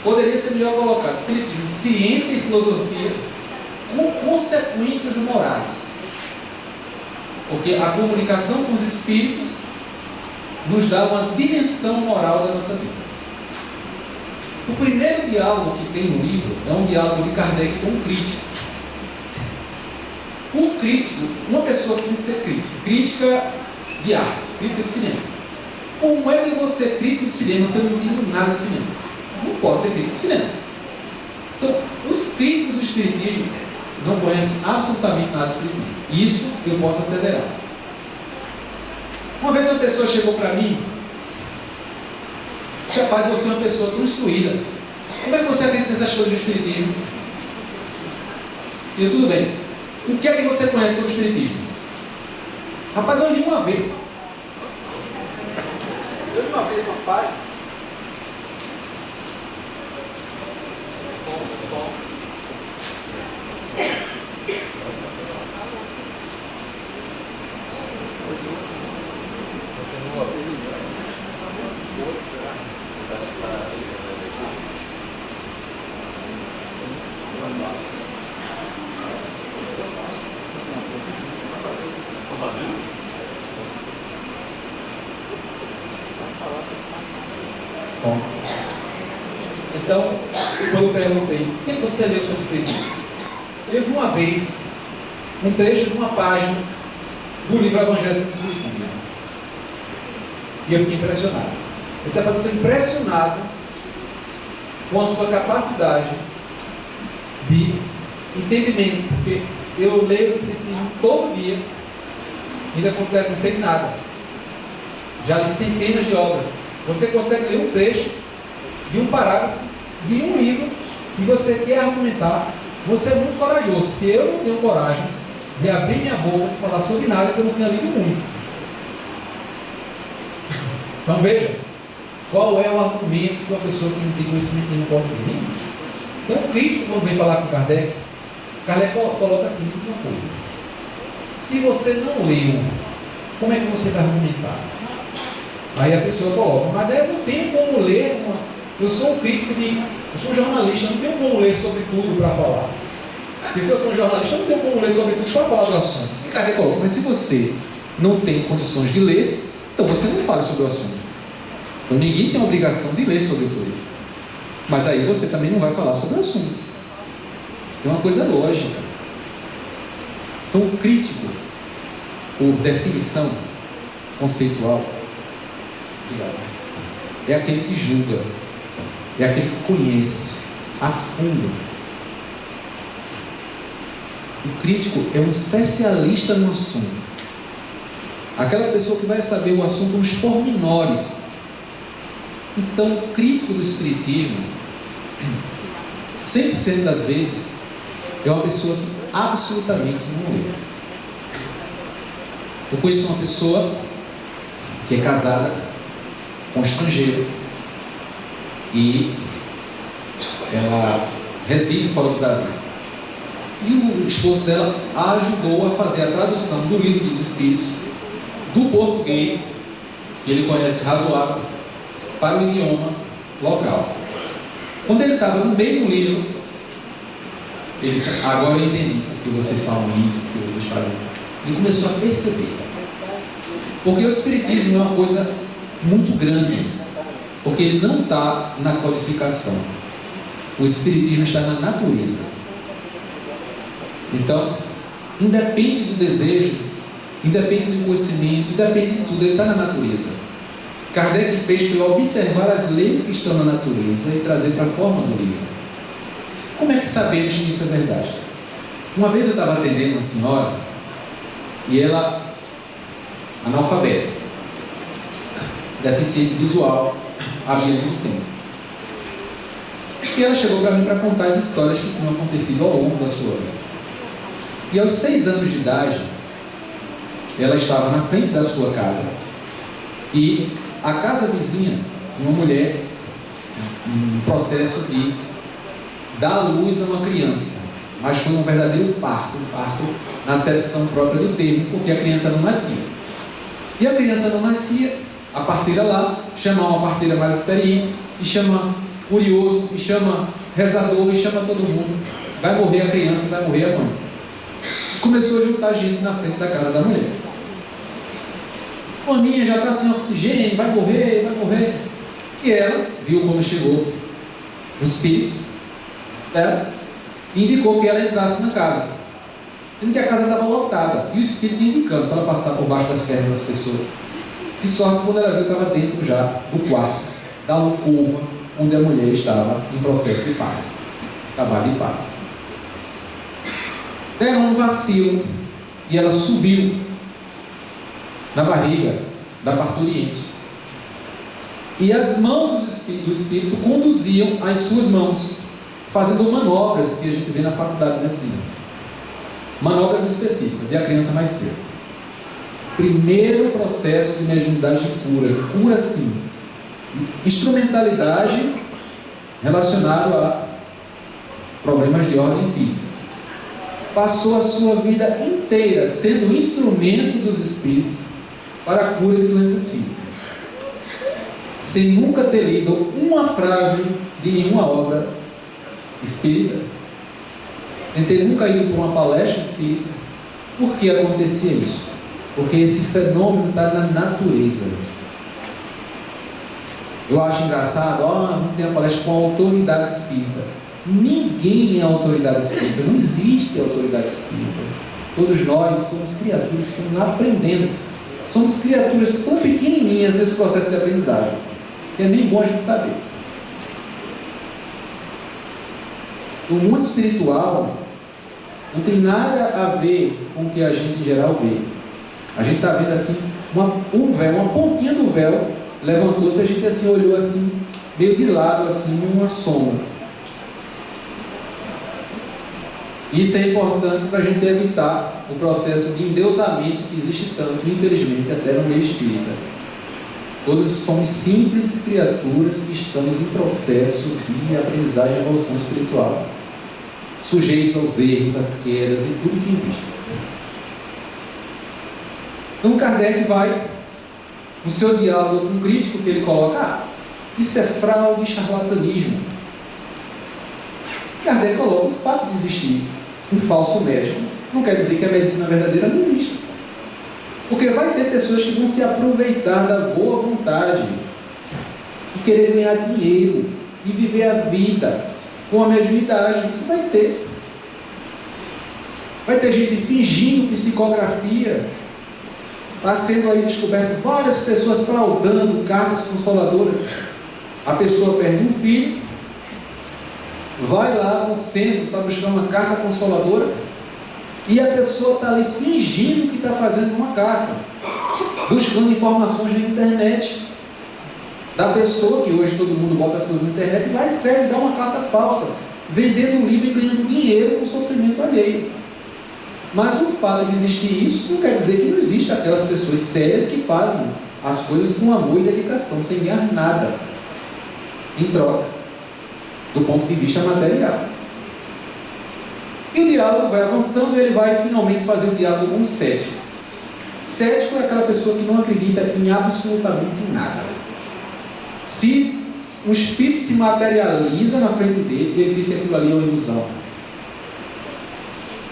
poderia ser melhor colocado Espiritismo, ciência e filosofia com consequências morais. Porque a comunicação com os espíritos nos dá uma dimensão moral da nossa vida. O primeiro diálogo que tem no livro é um diálogo de Kardec com um crítico. O crítico, uma pessoa que tem que ser crítica, crítica de artes, crítica de cinema. Como é que eu vou ser crítico de cinema se eu não entendo nada de cinema? Não posso ser crítico de cinema. Então, os críticos do Espiritismo não conhecem absolutamente nada do Espiritismo. Isso eu posso asseverar. Uma vez uma pessoa chegou para mim, rapaz, você é uma pessoa tão instruída. Como é que você acredita nessas coisas do Espiritismo? E eu, tudo bem. O que é que você conhece sobre o Espiritismo? Rapaz, eu li uma vez. Eu li uma vez uma página. Então, quando eu perguntei, o que você leu sobre o Espiritismo? Eu vi uma vez um trecho de uma página do livro Evangelho segundo o Espiritismo. E eu fiquei impressionado. Esse rapaz, eu estou impressionado com a sua capacidade de entendimento, porque eu leio o Espiritismo todo dia e ainda considero que não sei nada. Já li centenas de obras. Você consegue ler um trecho de um parágrafo de um livro que você quer argumentar. Você é muito corajoso, porque eu não tenho coragem de abrir minha boca e falar sobre nada que eu não tenha lido muito. Então veja, qual é o argumento que uma pessoa que não tem conhecimento nenhum pode ter? Então o crítico, quando vem falar com Kardec coloca assim, diz uma coisa: se você não leu, como é que você vai argumentar? Aí a pessoa coloca, mas eu não tenho como ler, eu sou um crítico eu sou um jornalista, eu não tenho como ler sobre tudo para falar. Porque se eu sou um jornalista, eu não tenho como ler sobre tudo para falar do assunto. E Kardec coloca, mas se você não tem condições de ler, então você não fale sobre o assunto. Então ninguém tem a obrigação de ler sobre tudo. Mas aí você também não vai falar sobre o assunto. É uma coisa lógica. Então o crítico, por definição conceitual, é aquele que julga, é aquele que conhece a fundo. O crítico é um especialista no assunto. Aquela pessoa que vai saber o assunto nos pormenores. Então, o crítico do espiritismo, 100% das vezes, é uma pessoa que absolutamente não lê. Eu conheço uma pessoa que é casada com um estrangeiro e ela reside fora do Brasil. E o esposo dela a ajudou a fazer a tradução do Livro dos Espíritos do português, que ele conhece razoável, para o idioma local. Quando ele estava no meio do livro, ele disse, agora eu entendi o que vocês falam isso, o que vocês fazem. Ele começou a perceber. Porque o espiritismo é uma coisa muito grande, porque ele não está na codificação. O espiritismo está na natureza. Então, independe do desejo, independe do conhecimento, independe de tudo, ele está na natureza. Kardec fez foi observar as leis que estão na natureza e trazer para a forma do livro. Como é que sabemos que isso é verdade? Uma vez eu estava atendendo uma senhora e ela, analfabeta, deficiente visual, havia muito tempo. E ela chegou para mim para contar as histórias que tinham acontecido ao longo da sua vida. E aos 6 anos de idade, ela estava na frente da sua casa e a casa vizinha, uma mulher, um processo de dar à luz a uma criança, mas foi um verdadeiro parto, um parto na acepção própria do termo, porque a criança não nascia. E a criança não nascia, a parteira lá chama uma parteira mais experiente, e chama curioso, e chama rezador, e chama todo mundo. Vai morrer a criança, vai morrer a mãe. Começou a juntar gente na frente da casa da mulher. Maninha já está sem oxigênio, vai morrer, vai morrer. E ela viu quando chegou o espírito dela e indicou que ela entrasse na casa, sendo que a casa estava lotada e o espírito indicando para ela passar por baixo das pernas das pessoas. E sorte, quando ela viu, estava dentro já do quarto da alcova onde a mulher estava em processo de parto, trabalho de parto. Deram um vacilo e ela subiu na barriga da parturiente. E as mãos do espírito conduziam as suas mãos, fazendo manobras que a gente vê na faculdade de medicina. Manobras específicas, e a criança nasceu. Primeiro processo de mediunidade de cura. Cura sim. Instrumentalidade relacionada a problemas de ordem física. Passou a sua vida inteira sendo instrumento dos espíritos para a cura de doenças físicas, sem nunca ter lido uma frase de nenhuma obra espírita, sem ter nunca ido para uma palestra espírita. Por que acontecia isso? Porque esse fenômeno está na natureza. Eu acho engraçado, vamos ter uma palestra com a autoridade espírita. Ninguém é autoridade espírita, não existe autoridade espírita. Todos nós somos criaturas que estamos aprendendo. Somos criaturas tão pequenininhas nesse processo de aprendizagem, que é bem bom a gente saber. O mundo espiritual não tem nada a ver com o que a gente em geral vê. A gente está vendo assim, um véu, uma pontinha do véu levantou-se, a gente assim olhou assim, meio de lado, assim, uma sombra. Isso é importante para a gente evitar o processo de endeusamento que existe tanto, infelizmente, até no meio espírita. Todos somos simples criaturas que estamos em processo de aprendizagem e evolução espiritual, sujeitos aos erros, às quedas e tudo que existe. Então Kardec vai, no seu diálogo com o crítico, que ele coloca, isso é fraude e charlatanismo. Kardec coloca o fato de existir um falso médico, não quer dizer que a medicina verdadeira não existe. Porque vai ter pessoas que vão se aproveitar da boa vontade e querer ganhar dinheiro e viver a vida com a mediunidade. Isso vai ter. Vai ter gente fingindo psicografia. Está sendo aí descobertas várias pessoas fraudando cartas consoladoras. A pessoa perde um filho, vai lá no centro para buscar uma carta consoladora e a pessoa está ali fingindo que está fazendo uma carta, buscando informações na internet da pessoa, que hoje todo mundo bota as coisas na internet e vai escrever, dá uma carta falsa, vendendo um livro e ganhando dinheiro com sofrimento alheio. Mas o fato de existir isso não quer dizer que não existem aquelas pessoas sérias que fazem as coisas com amor e dedicação, sem ganhar nada em troca, do ponto de vista material. E o diálogo vai avançando e ele vai finalmente fazer o diálogo com o cético. Cético é aquela pessoa que não acredita em absolutamente nada. Se um espírito se materializa na frente dele, ele diz que aquilo ali é uma ilusão,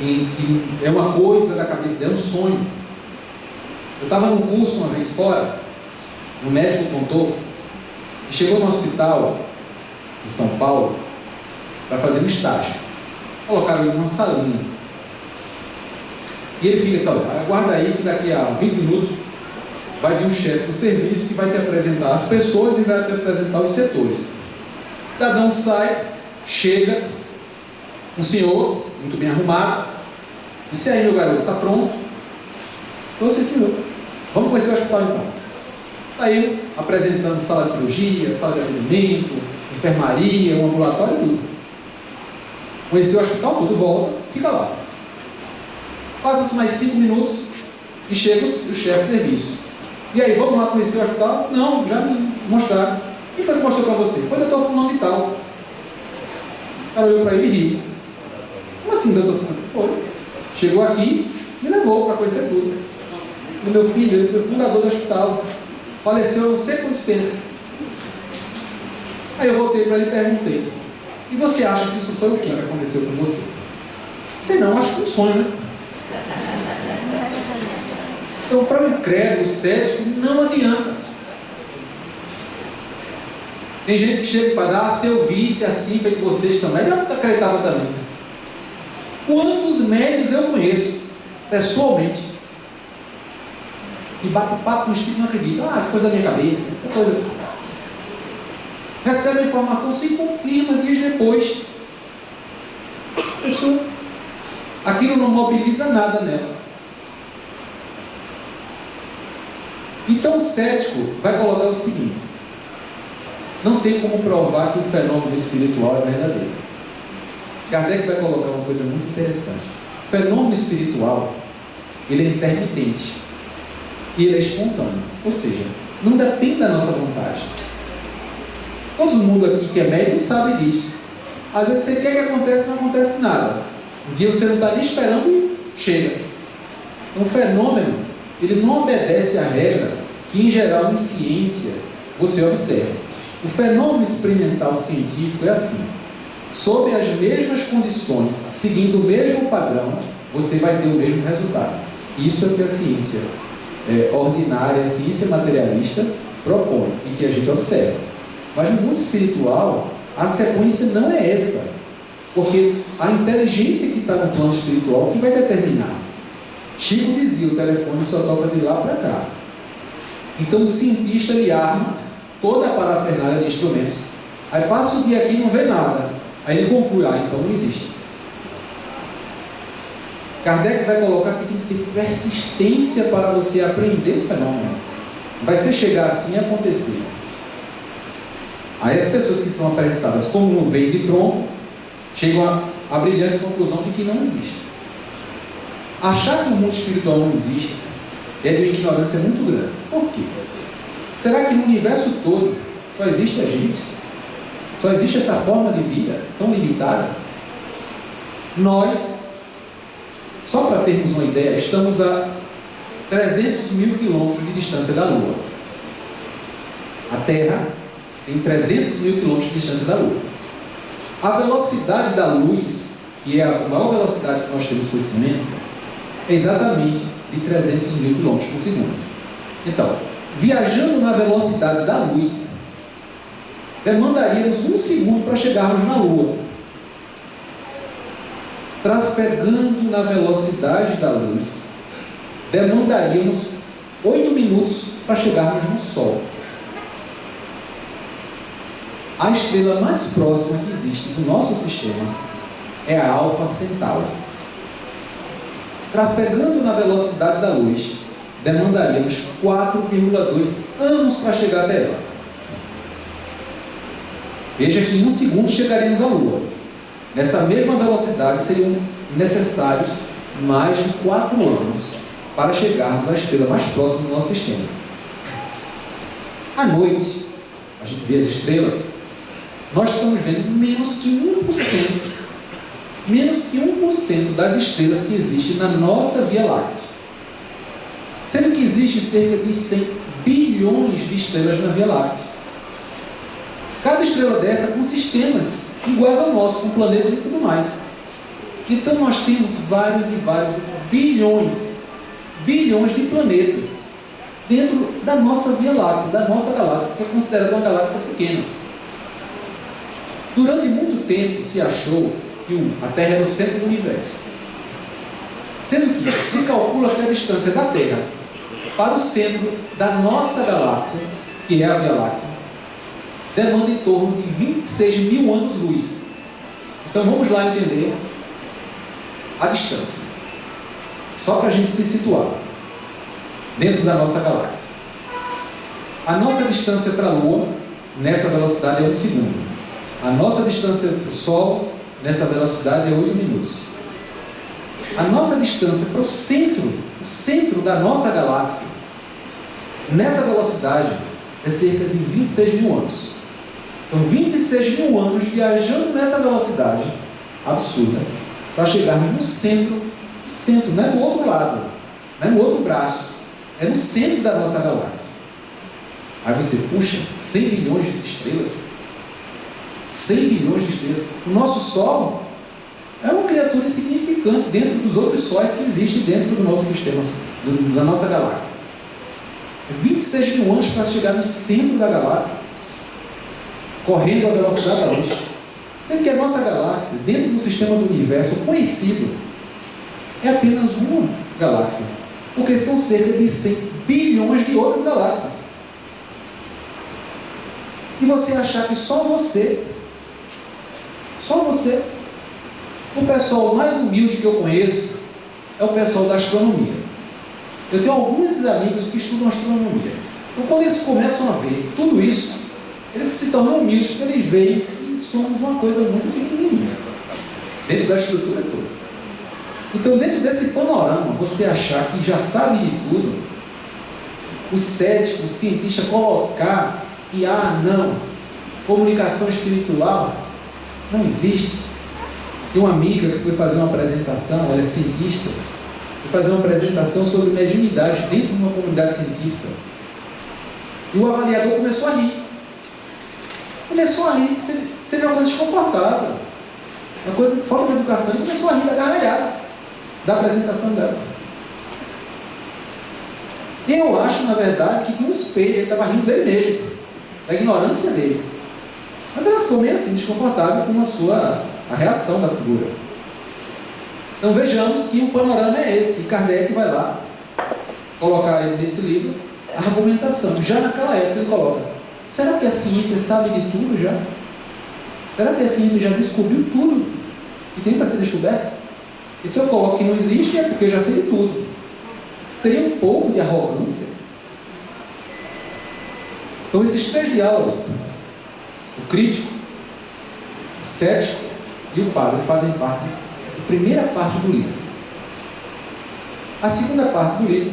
em que é uma coisa da cabeça dele, é um sonho. Eu estava num curso uma vez fora, um médico contou que chegou no hospital em São Paulo para fazer um estágio. Colocaram ele numa salinha e ele fica dizendo: olha, aguarda aí que daqui a 20 minutos vai vir um chefe do serviço que vai te apresentar as pessoas e vai te apresentar os setores. O cidadão sai, chega, um senhor muito bem arrumado, disse: aí meu garoto, está pronto? Então, sim senhor, vamos conhecer o hospital então. Saiu apresentando sala de cirurgia, sala de atendimento, enfermaria, um ambulatório, tudo. Conheceu o hospital, tudo, volta, fica lá. Passa-se mais 5 minutos e chega o chefe de serviço. E aí, vamos lá conhecer o hospital? Disse: não, já me mostraram. Quem foi que mostrou para você? Foi o doutor fulano de tal. O cara olhou para ele e riu. Como assim, doutor fulano? Foi. Chegou aqui, me levou para conhecer tudo. O meu filho, ele foi fundador do hospital. Faleceu não sei quantos tempos. Aí eu voltei para ele e perguntei: e você acha que isso foi o que aconteceu com você? Sei não, acho que foi um sonho, né? Então, para o incrédulo, o cético, não adianta. Tem gente que chega e fala: se eu visse assim, feito vocês também, eu acreditava também. Quantos médios eu conheço, pessoalmente, que bate papo com o espírito e não acredita? Coisa da minha cabeça, essa coisa. Recebe a informação, se confirma dias depois. Pessoa, aquilo não mobiliza nada nela. Então o cético vai colocar o seguinte: não tem como provar que o fenômeno espiritual é verdadeiro. Kardec vai colocar uma coisa muito interessante. O fenômeno espiritual, ele é intermitente e ele é espontâneo, ou seja, não depende da nossa vontade. Todo mundo aqui que é médium sabe disso. Às vezes você quer que aconteça, não acontece nada. Um dia você não está nem esperando e chega. Um fenômeno, ele não obedece à regra que, em geral, em ciência, você observa. O fenômeno experimental científico é assim: sob as mesmas condições, seguindo o mesmo padrão, você vai ter o mesmo resultado. Isso é o que a ciência ordinária, a ciência materialista propõe e que a gente observa. Mas no mundo espiritual, a sequência não é essa, porque a inteligência que está no plano espiritual que vai determinar. Chico dizia: o telefone só toca de lá para cá. Então o cientista, ele arma toda a parafernália de instrumentos, aí passa o dia aqui e não vê nada, aí ele conclui: então não existe. Kardec vai colocar que tem que ter persistência para você aprender o fenômeno. Vai ser chegar assim e acontecer. Aí as pessoas que são apressadas, como não veio de pronto, chegam à brilhante conclusão de que não existe. Achar que o mundo espiritual não existe é de uma ignorância muito grande. Por quê? Será que no universo todo só existe a gente? Só existe essa forma de vida tão limitada? Nós, só para termos uma ideia, estamos a 300 mil quilômetros de distância da Lua. A Terra tem 300 mil quilômetros de distância da Lua. A velocidade da luz que é a maior velocidade que nós temos no conhecimento, é exatamente de 300 mil km por segundo. Então, viajando na velocidade da luz, demandaríamos 1 segundo para chegarmos na Lua. Trafegando na velocidade da luz, demandaríamos 8 minutos para chegarmos no Sol. A estrela mais próxima que existe do nosso sistema é a Alfa Centauri. Trafegando na velocidade da luz, demandaríamos 4,2 anos para chegar até ela. Veja que em 1 segundo chegaríamos à Lua. Nessa mesma velocidade seriam necessários mais de 4 anos para chegarmos à estrela mais próxima do nosso sistema. À noite, a gente vê as estrelas, nós estamos vendo menos que 1% das estrelas que existem na nossa Via Láctea. Sendo que existe cerca de 100 bilhões de estrelas na Via Láctea. Cada estrela dessa com sistemas iguais ao nosso, com planetas e tudo mais. Então nós temos vários e vários bilhões de planetas dentro da nossa Via Láctea, da nossa galáxia, que é considerada uma galáxia pequena. Durante muito tempo se achou que a Terra era o centro do universo. Sendo que se calcula que a distância da Terra para o centro da nossa galáxia, que é a Via Láctea, demanda em torno de 26 mil anos-luz. Então vamos lá entender a distância. Só para a gente se situar dentro da nossa galáxia. A nossa distância para a Lua, nessa velocidade, é 1 segundo. A nossa distância para o Sol, nessa velocidade, é 8 minutos. A nossa distância para o centro da nossa galáxia, nessa velocidade, é cerca de 26 mil anos. Então, 26 mil anos viajando nessa velocidade absurda para chegarmos no centro, não é no outro lado, não é no outro braço, é no centro da nossa galáxia. Aí você, puxa, 100 bilhões de estrelas? 100 bilhões de estrelas. O nosso Sol é uma criatura insignificante dentro dos outros sóis que existem dentro do nosso sistema, da nossa galáxia. 26 mil anos para chegar no centro da galáxia, correndo a velocidade da luz. Sendo que a nossa galáxia, dentro do sistema do universo conhecido, é apenas uma galáxia, porque são cerca de 100 bilhões de outras galáxias. E você achar que só você, o pessoal mais humilde que eu conheço é o pessoal da astronomia. Eu tenho alguns amigos que estudam astronomia. Então, quando eles começam a ver tudo isso, eles se tornam humildes, porque eles veem que somos uma coisa muito pequenininha dentro da estrutura toda. Então, dentro desse panorama, você achar que já sabe de tudo, o cético, o cientista colocar que, não, comunicação espiritual não existe. Tem uma amiga que foi fazer uma apresentação, ela é cientista, foi fazer uma apresentação sobre mediunidade dentro de uma comunidade científica. E o avaliador começou a rir. Seria uma coisa desconfortável, uma coisa de falta de educação, e começou a rir da gargalhada da apresentação dela. Eu acho, na verdade, que tinha um espelho, ele estava rindo dele mesmo, da ignorância dele. Mas ela ficou meio assim, desconfortável com a reação da figura. Então vejamos que o panorama é esse. Kardec vai lá colocar ele nesse livro a argumentação. Já naquela época ele coloca: será que a ciência sabe de tudo já? Será que a ciência já descobriu tudo que tem para ser descoberto? E se eu coloco que não existe, é porque eu já sei de tudo. Seria um pouco de arrogância. Então esses 3 diálogos, o crítico, o cético e o padre, fazem parte da primeira parte do livro. A segunda parte do livro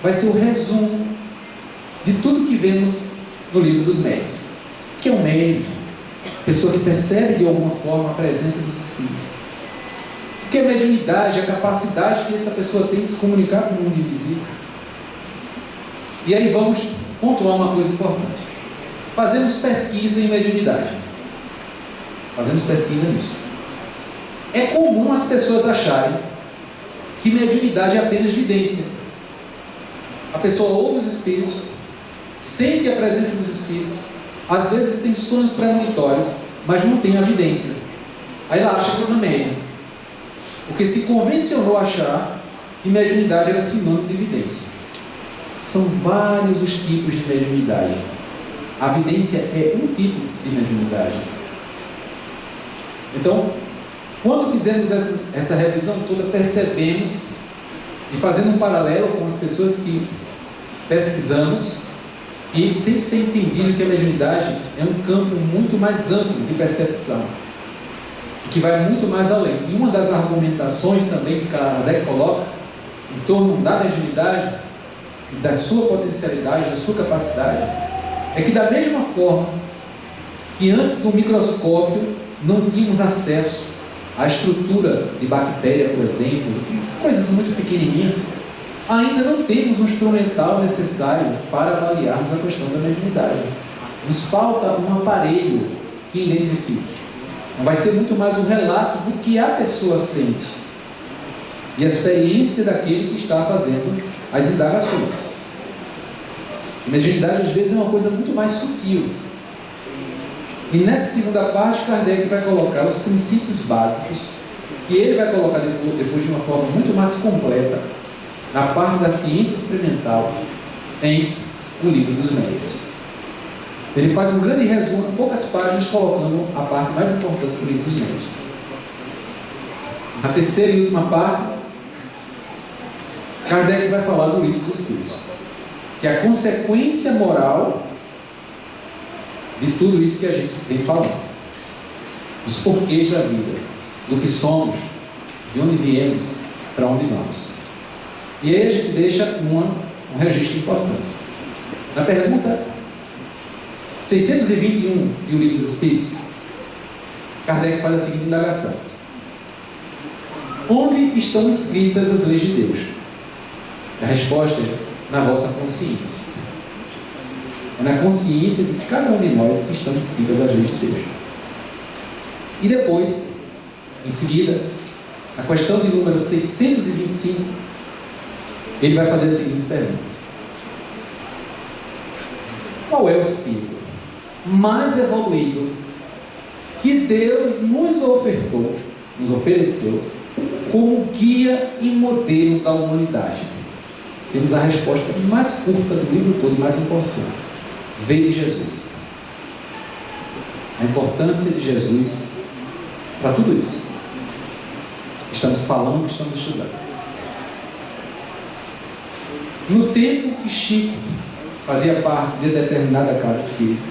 vai ser o resumo de tudo que vemos no livro dos médiuns. O que é um médium? Pessoa que percebe de alguma forma a presença dos espíritos. O que é mediunidade? A capacidade que essa pessoa tem de se comunicar com o mundo invisível. E aí vamos pontuar uma coisa importante. Fazemos pesquisa em mediunidade. Fazemos pesquisa nisso. É comum as pessoas acharem que mediunidade é apenas vidência. A pessoa ouve os espíritos, sente a presença dos espíritos, às vezes tem sonhos premonitórios, mas não tem a vidência. Aí ela acha que é uma médium, porque se convencionou a achar que mediunidade era sinônimo de vidência. São vários os tipos de mediunidade. A vidência é um tipo de mediunidade. Então, quando fizemos essa revisão toda, percebemos, e fazendo um paralelo com as pessoas que pesquisamos, e tem que ser entendido que a mediunidade é um campo muito mais amplo de percepção, que vai muito mais além. E uma das argumentações também que Kardec coloca em torno da mediunidade, da sua potencialidade, da sua capacidade, é que da mesma forma que antes do microscópio não tínhamos acesso à estrutura de bactéria, por exemplo, coisas muito pequenininhas, ainda não temos um instrumental necessário para avaliarmos a questão da mediunidade. Nos falta um aparelho que identifique. Vai ser muito mais um relato do que a pessoa sente e a experiência daquele que está fazendo as indagações. A mediunidade às vezes é uma coisa muito mais sutil. E nessa segunda parte, Kardec vai colocar os princípios básicos, que ele vai colocar depois de uma forma muito mais completa, na parte da ciência experimental, em O Livro dos Médiuns. Ele faz um grande resumo, em poucas páginas, colocando a parte mais importante do Livro dos Médiuns. Na terceira e última parte, Kardec vai falar do Livro dos Espíritos, que é a consequência moral de tudo isso que a gente vem falando, dos porquês da vida, do que somos, de onde viemos, para onde vamos. E aí a gente deixa um registro importante. Na pergunta 621 de O Livro dos Espíritos, Kardec faz a seguinte indagação: onde estão escritas as leis de Deus? A resposta é: na vossa consciência. É na consciência de cada um de nós que estão escritas as leis de Deus. E depois, em seguida, a questão de número 625, ele vai fazer a seguinte pergunta: qual é o espírito mais evoluído que Deus nos ofereceu como guia e modelo da humanidade? Temos a resposta mais curta do livro todo e mais importante: veio Jesus. A importância de Jesus para tudo isso. Estamos falando, estamos estudando. No tempo que Chico fazia parte de determinada casa espírita,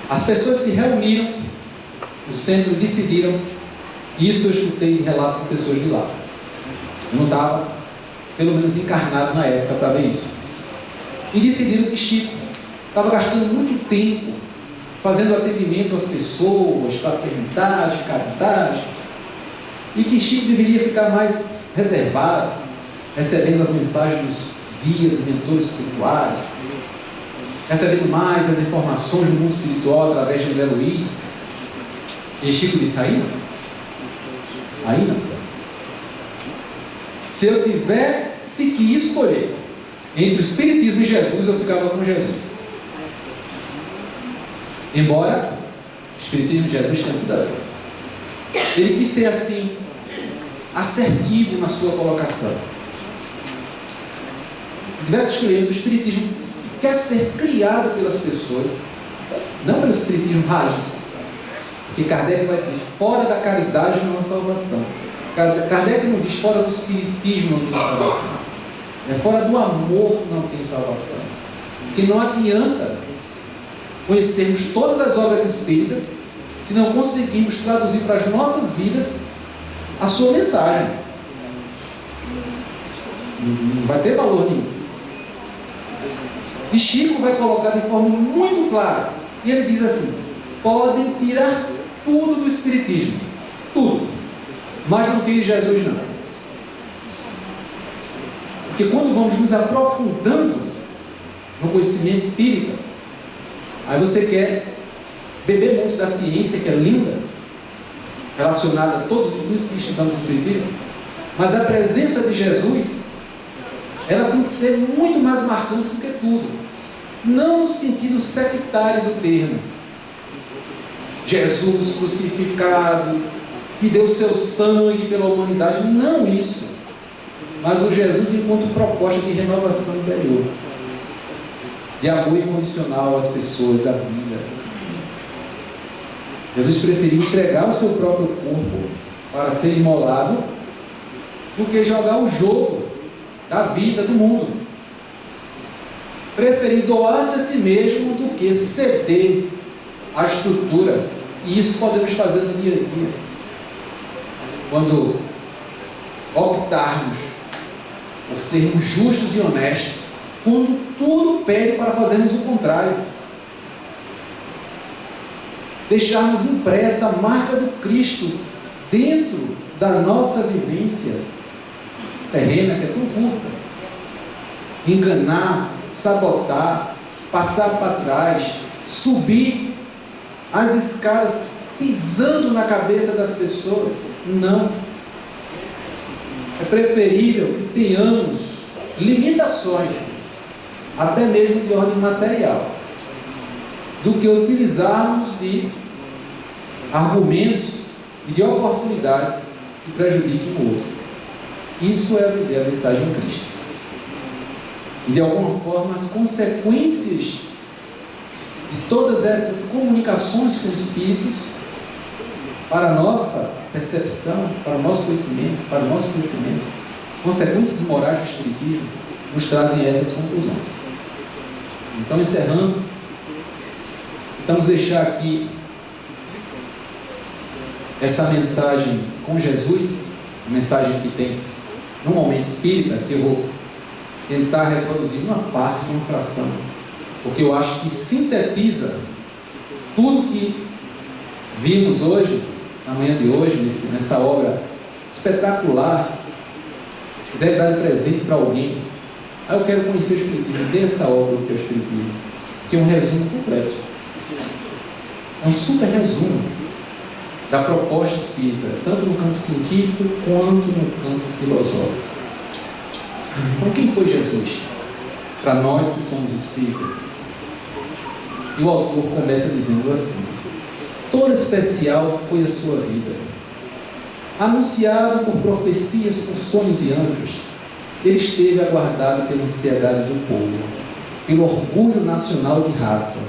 as pessoas se reuniram, o centro decidiram, e isso eu escutei em relatos de pessoas de lá. Eu não estava, pelo menos, encarnado na época para ver isso. E decidiram que Chico estava gastando muito tempo fazendo atendimento às pessoas, fraternidade, caridade, e que Chico deveria ficar mais reservado, recebendo as mensagens dos guias e mentores espirituais, recebendo mais as informações do mundo espiritual através de André Luiz. E Chico disse: aí não. Aí não. Se eu tivesse que escolher entre o Espiritismo e Jesus, eu ficava com Jesus. Embora o Espiritismo e Jesus tenham tudo a ver. Ele quis ser assim, assertivo na sua colocação. Se tivesse escolhido o Espiritismo que quer ser criado pelas pessoas, não pelo Espiritismo raiz, porque Kardec vai dizer: fora da caridade não há salvação. Kardec não diz fora do Espiritismo não tem salvação. É fora do amor não tem salvação. Porque não adianta conhecermos todas as obras espíritas se não conseguirmos traduzir para as nossas vidas a sua mensagem. Não vai ter valor nenhum. E Chico vai colocar de forma muito clara. E ele diz assim: podem tirar tudo do Espiritismo, tudo, mas não tire Jesus não. Porque quando vamos nos aprofundando no conhecimento espírita, aí você quer beber muito da ciência, que é linda, relacionada a todos os que estudamos no Espiritismo, mas a presença de Jesus, ela tem que ser muito mais marcante do que tudo. Não no sentido sectário do termo. Jesus crucificado, que deu seu sangue pela humanidade. Não isso. Mas o Jesus enquanto proposta de renovação interior, de amor incondicional às pessoas, à vida. Jesus preferiu entregar o seu próprio corpo para ser imolado do que jogar o jogo da vida, do mundo. Preferiu doar-se a si mesmo do que ceder à estrutura. E isso podemos fazer no dia a dia. Quando optarmos por sermos justos e honestos, quando tudo pede para fazermos o contrário. Deixarmos impressa a marca do Cristo dentro da nossa vivência terrena, que é tão curta. Enganar, sabotar, passar para trás, subir as escadas pisando na cabeça das pessoas. Não. É preferível que tenhamos limitações, até mesmo de ordem material, do que utilizarmos de argumentos e de oportunidades que prejudiquem o outro. Isso é viver a mensagem de Cristo. E de alguma forma as consequências de todas essas comunicações com espíritos, para a nossa percepção, para o nosso conhecimento, as consequências morais do Espiritismo nos trazem essas conclusões. Então, encerrando, vamos deixar aqui essa mensagem com Jesus, a mensagem que tem no momento espírita, que eu vou tentar reproduzir uma parte, uma fração, porque eu acho que sintetiza tudo que vimos hoje, na manhã de hoje, nessa obra espetacular. Se quiser dar de presente para alguém, eu quero conhecer o Espiritismo, dê essa obra que é o Espiritismo, que é um resumo completo, é um super resumo da proposta espírita, tanto no campo científico quanto no campo filosófico. Então, quem foi Jesus? Para nós que somos espíritas. E o autor começa dizendo assim: toda especial foi a sua vida. Anunciado por profecias, por sonhos e anjos, ele esteve aguardado pela ansiedade do povo, pelo orgulho nacional de raça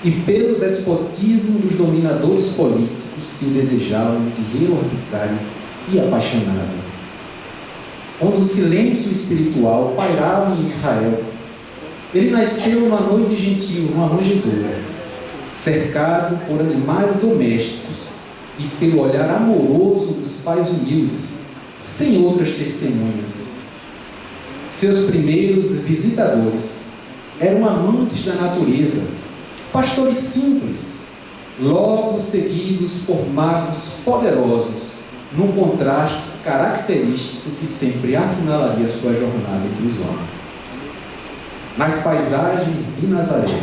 e pelo despotismo dos dominadores políticos que o desejavam guerreiro arbitrário e apaixonado. Quando o silêncio espiritual pairava em Israel, ele nasceu numa noite gentil, numa manjedoura, cercado por animais domésticos e pelo olhar amoroso dos pais humildes, sem outras testemunhas. Seus primeiros visitadores eram amantes da natureza, pastores simples, logo seguidos por magos poderosos, num contraste característico que sempre assinalaria sua jornada entre os homens. Nas paisagens de Nazaré,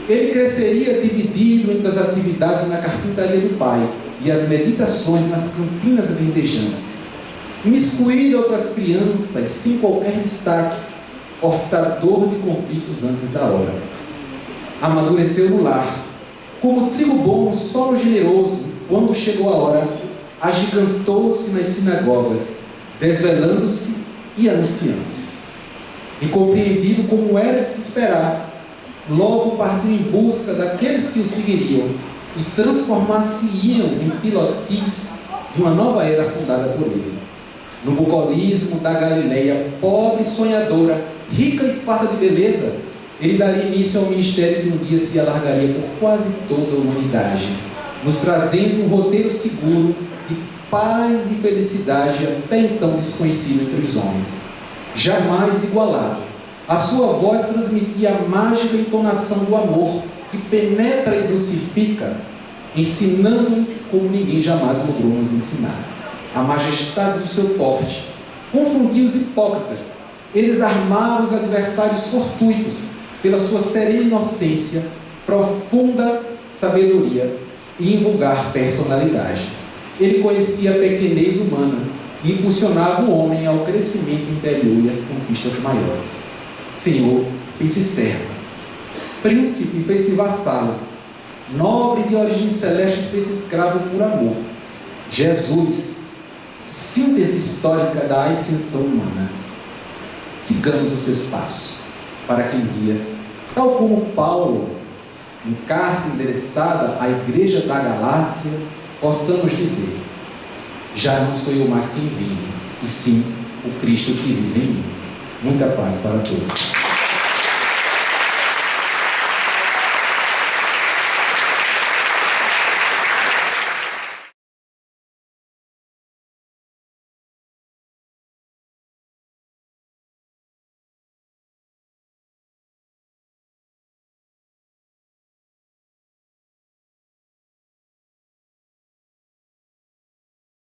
ele cresceria dividido entre as atividades na carpintaria do pai e as meditações nas campinas verdejantes, imiscuído outras crianças sem qualquer destaque, portador de conflitos antes da hora. Amadureceu no lar, como trigo bom, solo generoso, quando chegou a hora, agigantou-se nas sinagogas, desvelando-se e anunciando-se. Incompreendido como era de se esperar, logo partiu em busca daqueles que o seguiriam e transformar-se-iam em pilotis de uma nova era fundada por ele. No bucolismo da Galileia, pobre e sonhadora, rica e farta de beleza, ele daria início ao ministério que um dia se alargaria por quase toda a humanidade, nos trazendo um roteiro seguro de paz e felicidade até então desconhecido entre os homens. Jamais igualado, a sua voz transmitia a mágica entonação do amor que penetra e dulcifica, ensinando-nos como ninguém jamais logrou nos ensinar. A majestade do seu porte confundia os hipócritas. Eles armavam os adversários fortuitos pela sua serena inocência, profunda sabedoria e invulgar personalidade. Ele conhecia a pequenez humana e impulsionava o homem ao crescimento interior e às conquistas maiores. Senhor, fez-se servo. Príncipe, fez-se vassalo. Nobre de origem celeste, fez-se escravo por amor. Jesus, síntese histórica da ascensão humana. Sigamos os seus passos, para que um dia, tal como Paulo, em carta endereçada à igreja da Galácia, possamos dizer: já não sou eu mais quem vive, e sim o Cristo que vive em mim. Muita paz para todos.